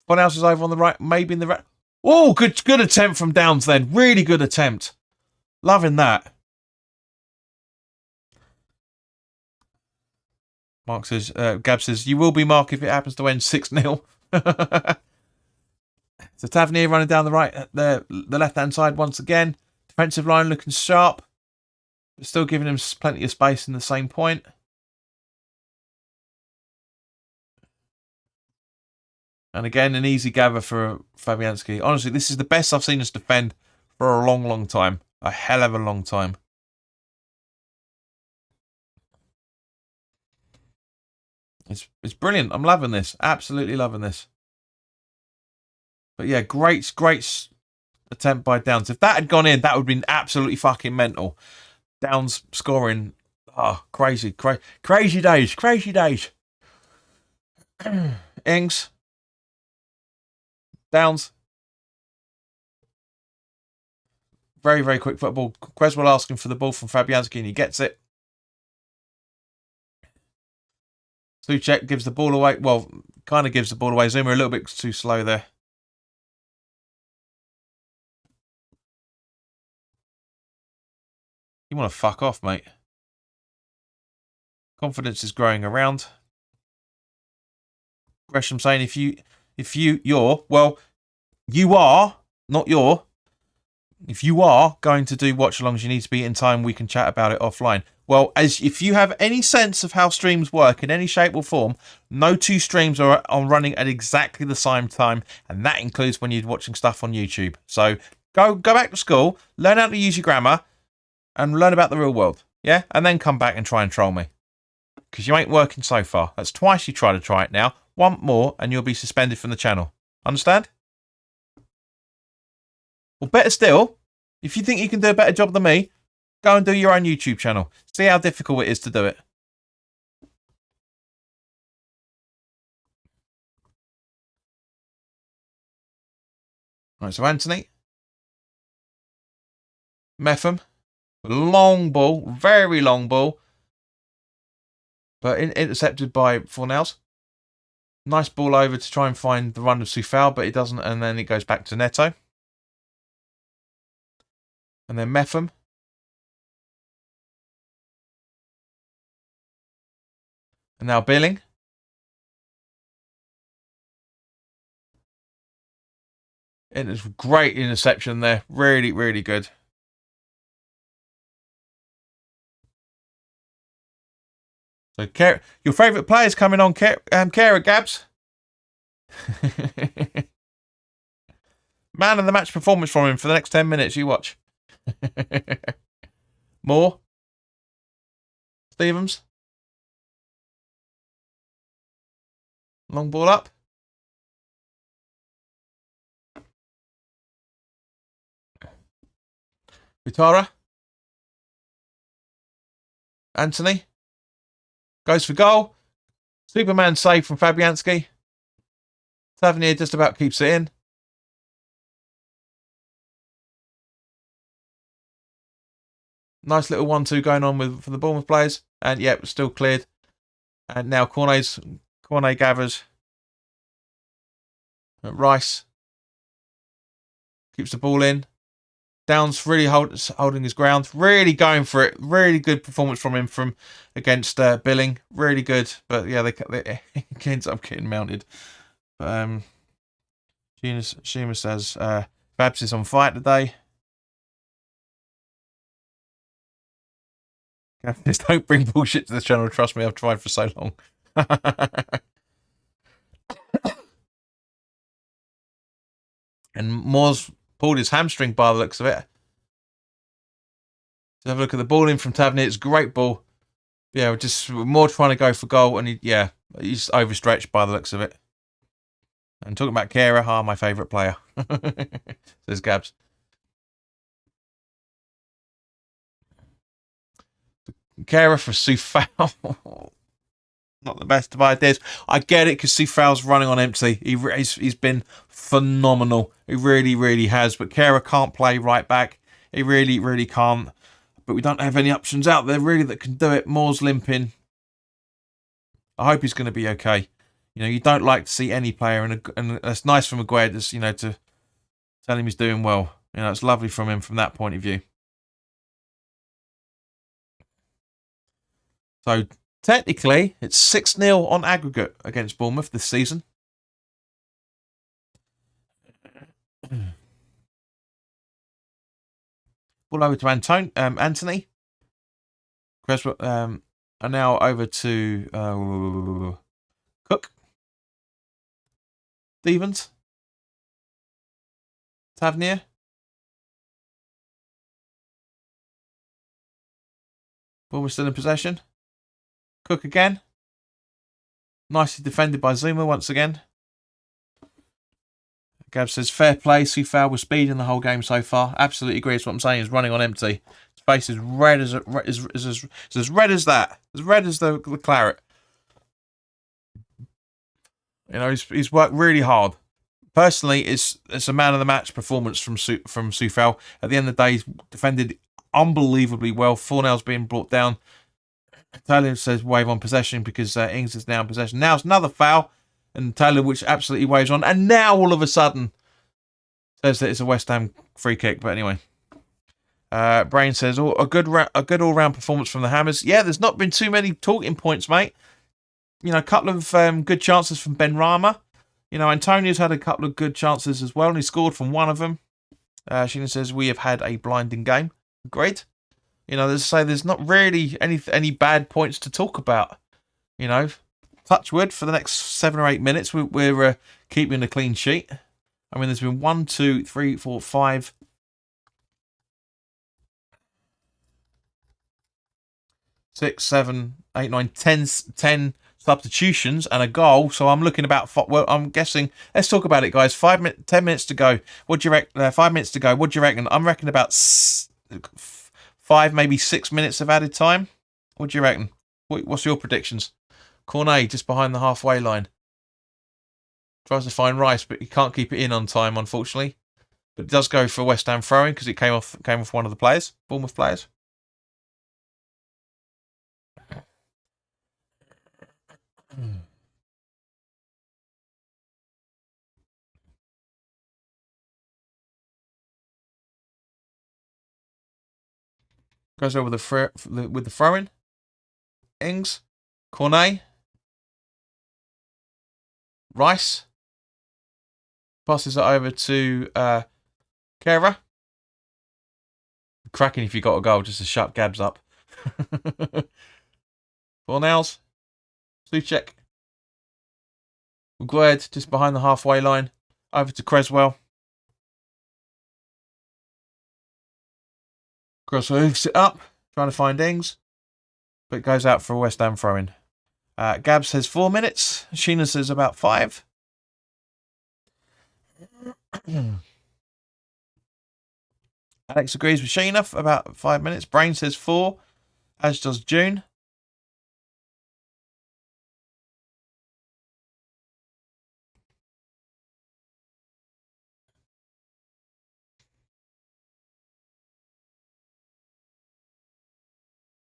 Fornals is over on the right, maybe in the right. Oh, good attempt from Downs then. Really good attempt. Loving that. Mark says, Gab says, you will be, Mark, if it happens to end 6-0. So Tavernier running down the right, the left-hand side once again. Defensive line looking sharp. But still giving him plenty of space in the same point. And again, an easy gather for Fabianski. Honestly, this is the best I've seen us defend for a long, long time. A hell of a long time. It's brilliant. I'm loving this. Absolutely loving this. But yeah, great attempt by Downs. If that had gone in, that would have been absolutely fucking mental. Downs scoring. Oh, crazy days. Crazy days. Ings. Downs. Very, very quick football. Creswell asking for the ball from Fabianski and he gets it. Suchek gives the ball away. Well, kind of gives the ball away. Zuma a little bit too slow there. You want to fuck off, mate. Confidence is growing around. Gresham saying if you are going to do watch-alongs, you need to be in time. We can chat about it offline. Well, if you have any sense of how streams work in any shape or form, no 2 streams are running at exactly the same time, and that includes when you're watching stuff on YouTube. So go back to school, learn how to use your grammar, and learn about the real world. Yeah, and then come back and try and troll me because you ain't working so far. That's twice you try it now. 1 more, and you'll be suspended from the channel. Understand? Well, better still, if you think you can do a better job than me, go and do your own YouTube channel. See how difficult it is to do it. Right, so Anthony. Metham. Long ball. Very long ball. But intercepted by Fornals. Nice ball over to try and find the run of Soufal, but it doesn't, and then it goes back to Neto. And then Metham. And now Billing. And it's great interception there. Really, really good. So, your favourite players coming on, Kara Gabs? Man of the match performance from him for the next 10 minutes. You watch. More. Stevens. Long ball up. Vitara. Anthony. Goes for goal. Superman save from Fabianski. Tavernier just about keeps it in. Nice little 1-2 going on for the Bournemouth players. And yep, still cleared. And now Cornet gathers. Rice keeps the ball in. Downs really holding his ground. Really going for it. Really good performance from him against Billing. Really good. But yeah, they ends up getting mounted. But Shima says Babs is on fight today. Just don't bring bullshit to the channel. Trust me, I've tried for so long. And Moore's pulled his hamstring by the looks of it. Let's have a look at the ball in from Tavernier. It's a great ball. Yeah, we're just Moore trying to go for goal, and he's overstretched by the looks of it. And talking about Kara, my favourite player. Says Gabs. Kara for Soufal. Not the best of ideas. I get it because Soufal's running on empty. He's been phenomenal. He really, really has. But Kara can't play right back. He really, really can't. But we don't have any options out there really that can do it. Moore's limping. I hope he's going to be okay. You don't like to see any player, and it's nice for Maguire to tell him he's doing well. It's lovely from him from that point of view. So, technically, it's 6-0 on aggregate against Bournemouth this season. Ball over to Anthony. Creswell, and now over to Cook. Stevens. Tavernier. Bournemouth still in possession. Cook again. Nicely defended by Zuma once again. Gab says, fair play. Soufal with speed in the whole game so far. Absolutely agree. That's what I'm saying. He's running on empty. His face is red as red as that. As red as the claret. He's worked really hard. Personally, it's a man of the match performance from Soufal. At the end of the day, he's defended unbelievably well. 4-0's being brought down. Taylor says wave on possession because Ings is now in possession. Now it's another foul, and Taylor, which absolutely waves on. And now all of a sudden says that it's a West Ham free kick. But anyway, Brain says a good all-round performance from the Hammers. Yeah, there's not been too many talking points, mate. A couple of good chances from Ben Rama. Antonio's had a couple of good chances as well, and he scored from one of them. Sheena says we have had a blinding game. Great. There's not really any bad points to talk about. Touch wood for the next 7 or 8 minutes. We're keeping a clean sheet. I mean, there's been 1, 2, 3, 4, 5, 6, 7, 8, 9, 10 substitutions and a goal. So I'm looking about. Well, I'm guessing. Let's talk about it, guys. 10 minutes to go. What do you reckon? 5 minutes to go. What do you reckon? I'm reckoning about 5, maybe 6 minutes of added time. What do you reckon? What's your predictions? Cornet just behind the halfway line. Tries to find Rice, but he can't keep it in on time, unfortunately. But it does go for West Ham throwing because it came off one of the players, Bournemouth players. Goes over with the throw-in. Ings, Cornet, Rice, Passes it over to Kera. Cracking if you got a goal just to shut Gabs up. Fornals. Suchek. Gued just behind the halfway line. Over to Creswell. Creswell hooks it up. Trying to find Ings. But it goes out for a West Ham throw-in. Gab says 4 minutes. Sheena says about 5. Alex agrees with Sheena for about 5 minutes. Brain says 4, as does June.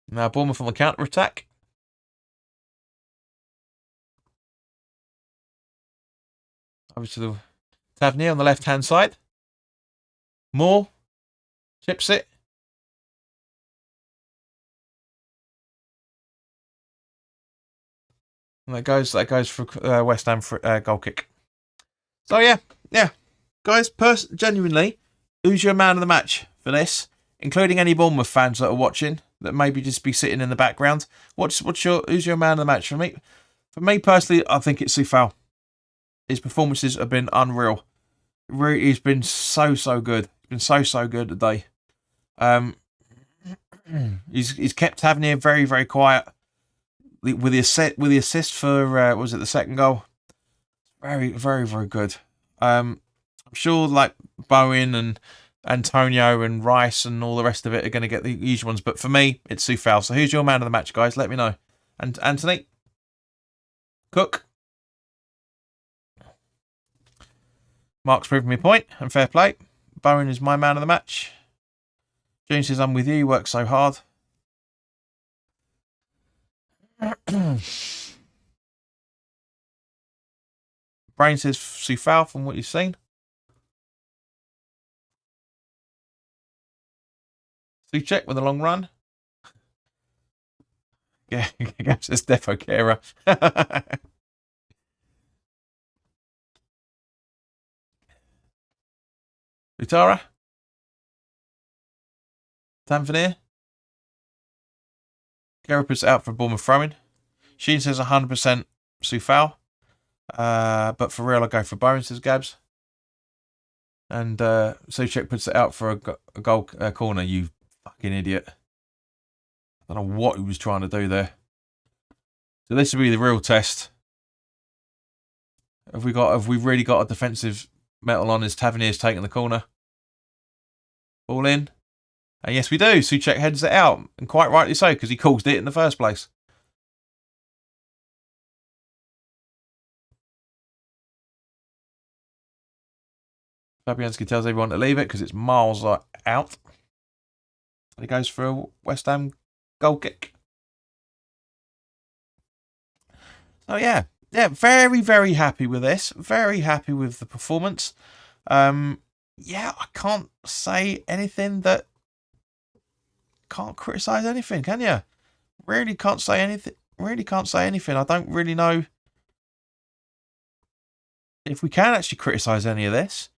Now Bournemouth on the counter-attack. Over to the Tavernier on the left-hand side. Moore. Chips it. And that goes for West Ham for goal kick. So yeah. Guys, genuinely, who's your man of the match for this? Including any Bournemouth fans that are watching, that maybe just be sitting in the background. Who's your man of the match for me? For me personally, I think it's Sufal. His performances have been unreal. Really, he's been so good. He's been so good today. He's kept Tavernier very quiet. With the assist for was it the second goal? Very good. I'm sure like Bowen and Antonio and Rice and all the rest of it are going to get the usual ones, but for me, it's Sufal. So who's your man of the match, guys? Let me know. And Anthony? Cook? Mark's proving me a point, and fair play. Bowen is my man of the match. James says, I'm with you, work so hard. Brain says Sufal from what you've seen. Suchek with a long run. Yeah, says Defo Kera. Utara. Tavernier. Kera puts it out for Bournemouth throwing. Sheen says 100% Sufal. But for real, I go for Bowen, says Gabs. And Suchek puts it out for a goal corner, you fucking idiot. I don't know what he was trying to do there. So this will be the real test. Have we really got a defensive metal on as Tavernier's taking the corner? Ball in. And yes, we do. Suchek heads it out. And quite rightly so, because he caused it in the first place. Fabianski tells everyone to leave it because it's miles out. And he goes for a West Ham goal kick. So yeah, very happy with this. Very happy with the performance. Yeah, I can't say anything that can't criticise anything, can you? Really can't say anything. I don't really know if we can actually criticise any of this.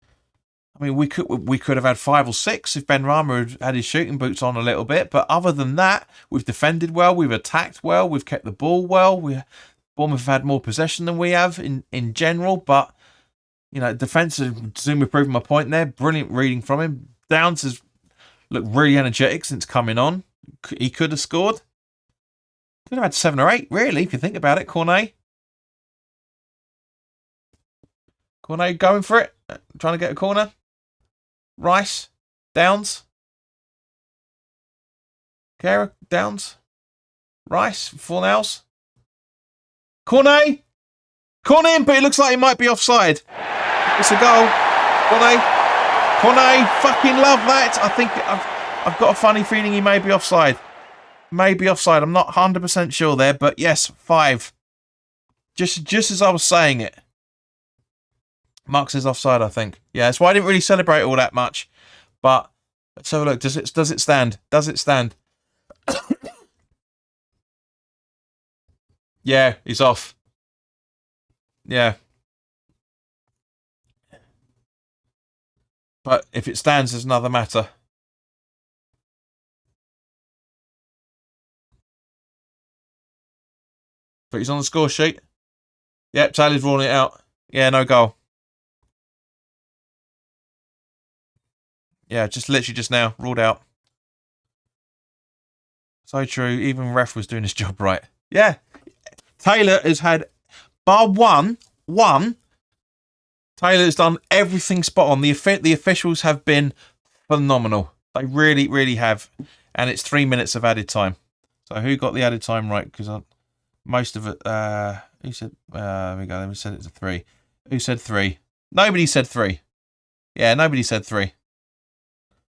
I mean, we could have had 5 or 6 if Ben Rama had his shooting boots on a little bit. But other than that, we've defended well, we've attacked well, we've kept the ball well. Bournemouth have had more possession than we have in general. But, you know, defence has presumably proven my point there. Brilliant reading from him. Downs has looked really energetic since coming on. He could have scored. Could have had 7 or 8, really, if you think about it. Cornet going for it. Trying to get a corner. Rice. Downs. Kera. Downs. Rice. Fornals. Cornet, but it looks like he might be offside. It's a goal. Cornet, fucking love that. I think I've got a funny feeling he may be offside. I'm not 100% sure there, but yes, 5. Just as I was saying it. Mark says offside, I think. Yeah, that's why I didn't really celebrate all that much. But let's have a look. Does it stand? Does it stand? Yeah, he's off. Yeah. But if it stands, there's another matter. But he's on the score sheet. Yep, Taylor's ruling it out. Yeah, no goal. Yeah, just literally just now. Ruled out. So true. Even ref was doing his job right. Yeah. Taylor has had, bar one, Taylor has done everything spot on. The officials have been phenomenal. They really, really have. And it's 3 minutes of added time. So who got the added time right? Because most of it, who said, there we go, let me set it to 3. Who said 3? Nobody said 3. Yeah, nobody said 3.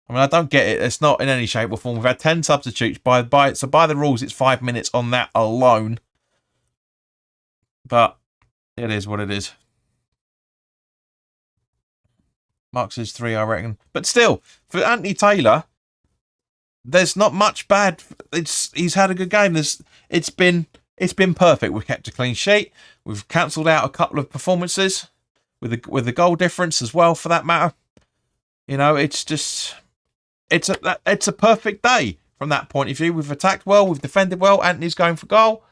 I mean, I don't get it. It's not in any shape or form. We've had 10 substitutes. So by the rules, it's 5 minutes on that alone. But it is what it is. Mark says 3, I reckon. But still, for Anthony Taylor, there's not much bad. He's had a good game. It's been perfect. We've kept a clean sheet. We've cancelled out a couple of performances with the goal difference as well, for that matter. You know, it's a perfect day from that point of view. We've attacked well. We've defended well. Anthony's going for goal,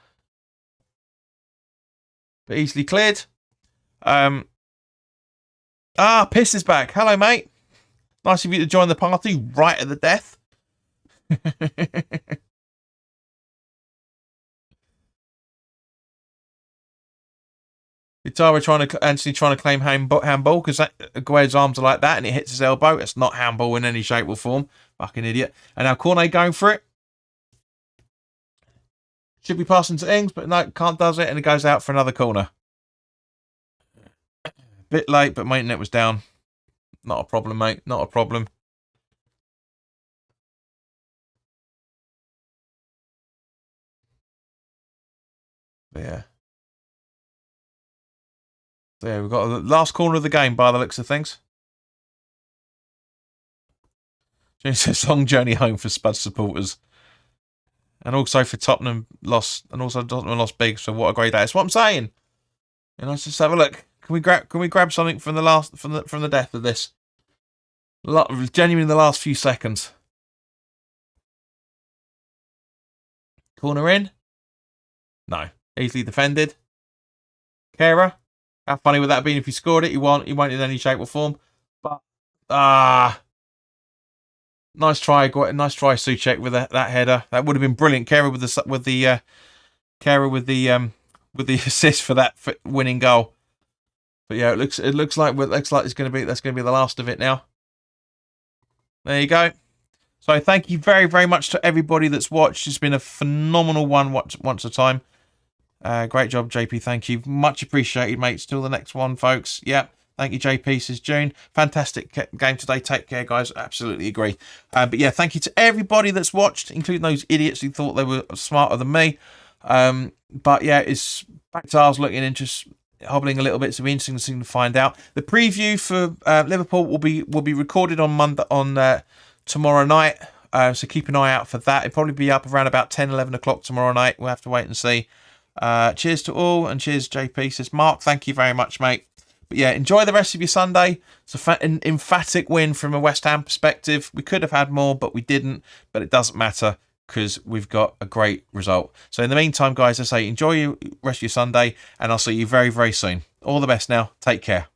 but easily cleared. Piss is back. Hello, mate. Nice of you to join the party right at the death. Anthony trying to claim handball because Aguero's arms are like that and it hits his elbow. It's not handball in any shape or form. Fucking idiot. And now Cornet going for it. Should be passing to Ings, but no, can't does it, and it goes out for another corner. Bit late, but my internet was down. Not a problem, mate. Not a problem. But yeah. There, we've got the last corner of the game by the looks of things. James says long journey home for Spud supporters. And also for Tottenham lost, and also Tottenham lost big, so what a great day. That's what I'm saying. And let's just have a look. Can we grab something from the death of this? Genuinely the last few seconds. Corner in? No. Easily defended. Kera? How funny would that have been if he scored it? He won't in any shape or form. But nice try, Souček with that header. That would have been brilliant. Kera with the assist for that winning goal. But yeah, it looks like that's going to be the last of it now. There you go. So thank you very, very much to everybody that's watched. It's been a phenomenal one once a time. Great job, JP. Thank you. Much appreciated, mate. Still the next one, folks. Yep. Thank you, JP, says June. Fantastic game today. Take care, guys. Absolutely agree. But yeah, thank you to everybody that's watched, including those idiots who thought they were smarter than me. But yeah, it's back to ours looking interesting, hobbling a little bit. So it'll be interesting to find out. The preview for Liverpool will be recorded on tomorrow night. So keep an eye out for that. It'll probably be up around about 10, 11 o'clock tomorrow night. We'll have to wait and see. Cheers to all, and cheers, JP, says Mark. Thank you very much, mate. But yeah, enjoy the rest of your Sunday. It's an emphatic win from a West Ham perspective. We could have had more, but we didn't. But it doesn't matter because we've got a great result. So in the meantime, guys, I say enjoy the rest of your Sunday, and I'll see you very, very soon. All the best now. Take care.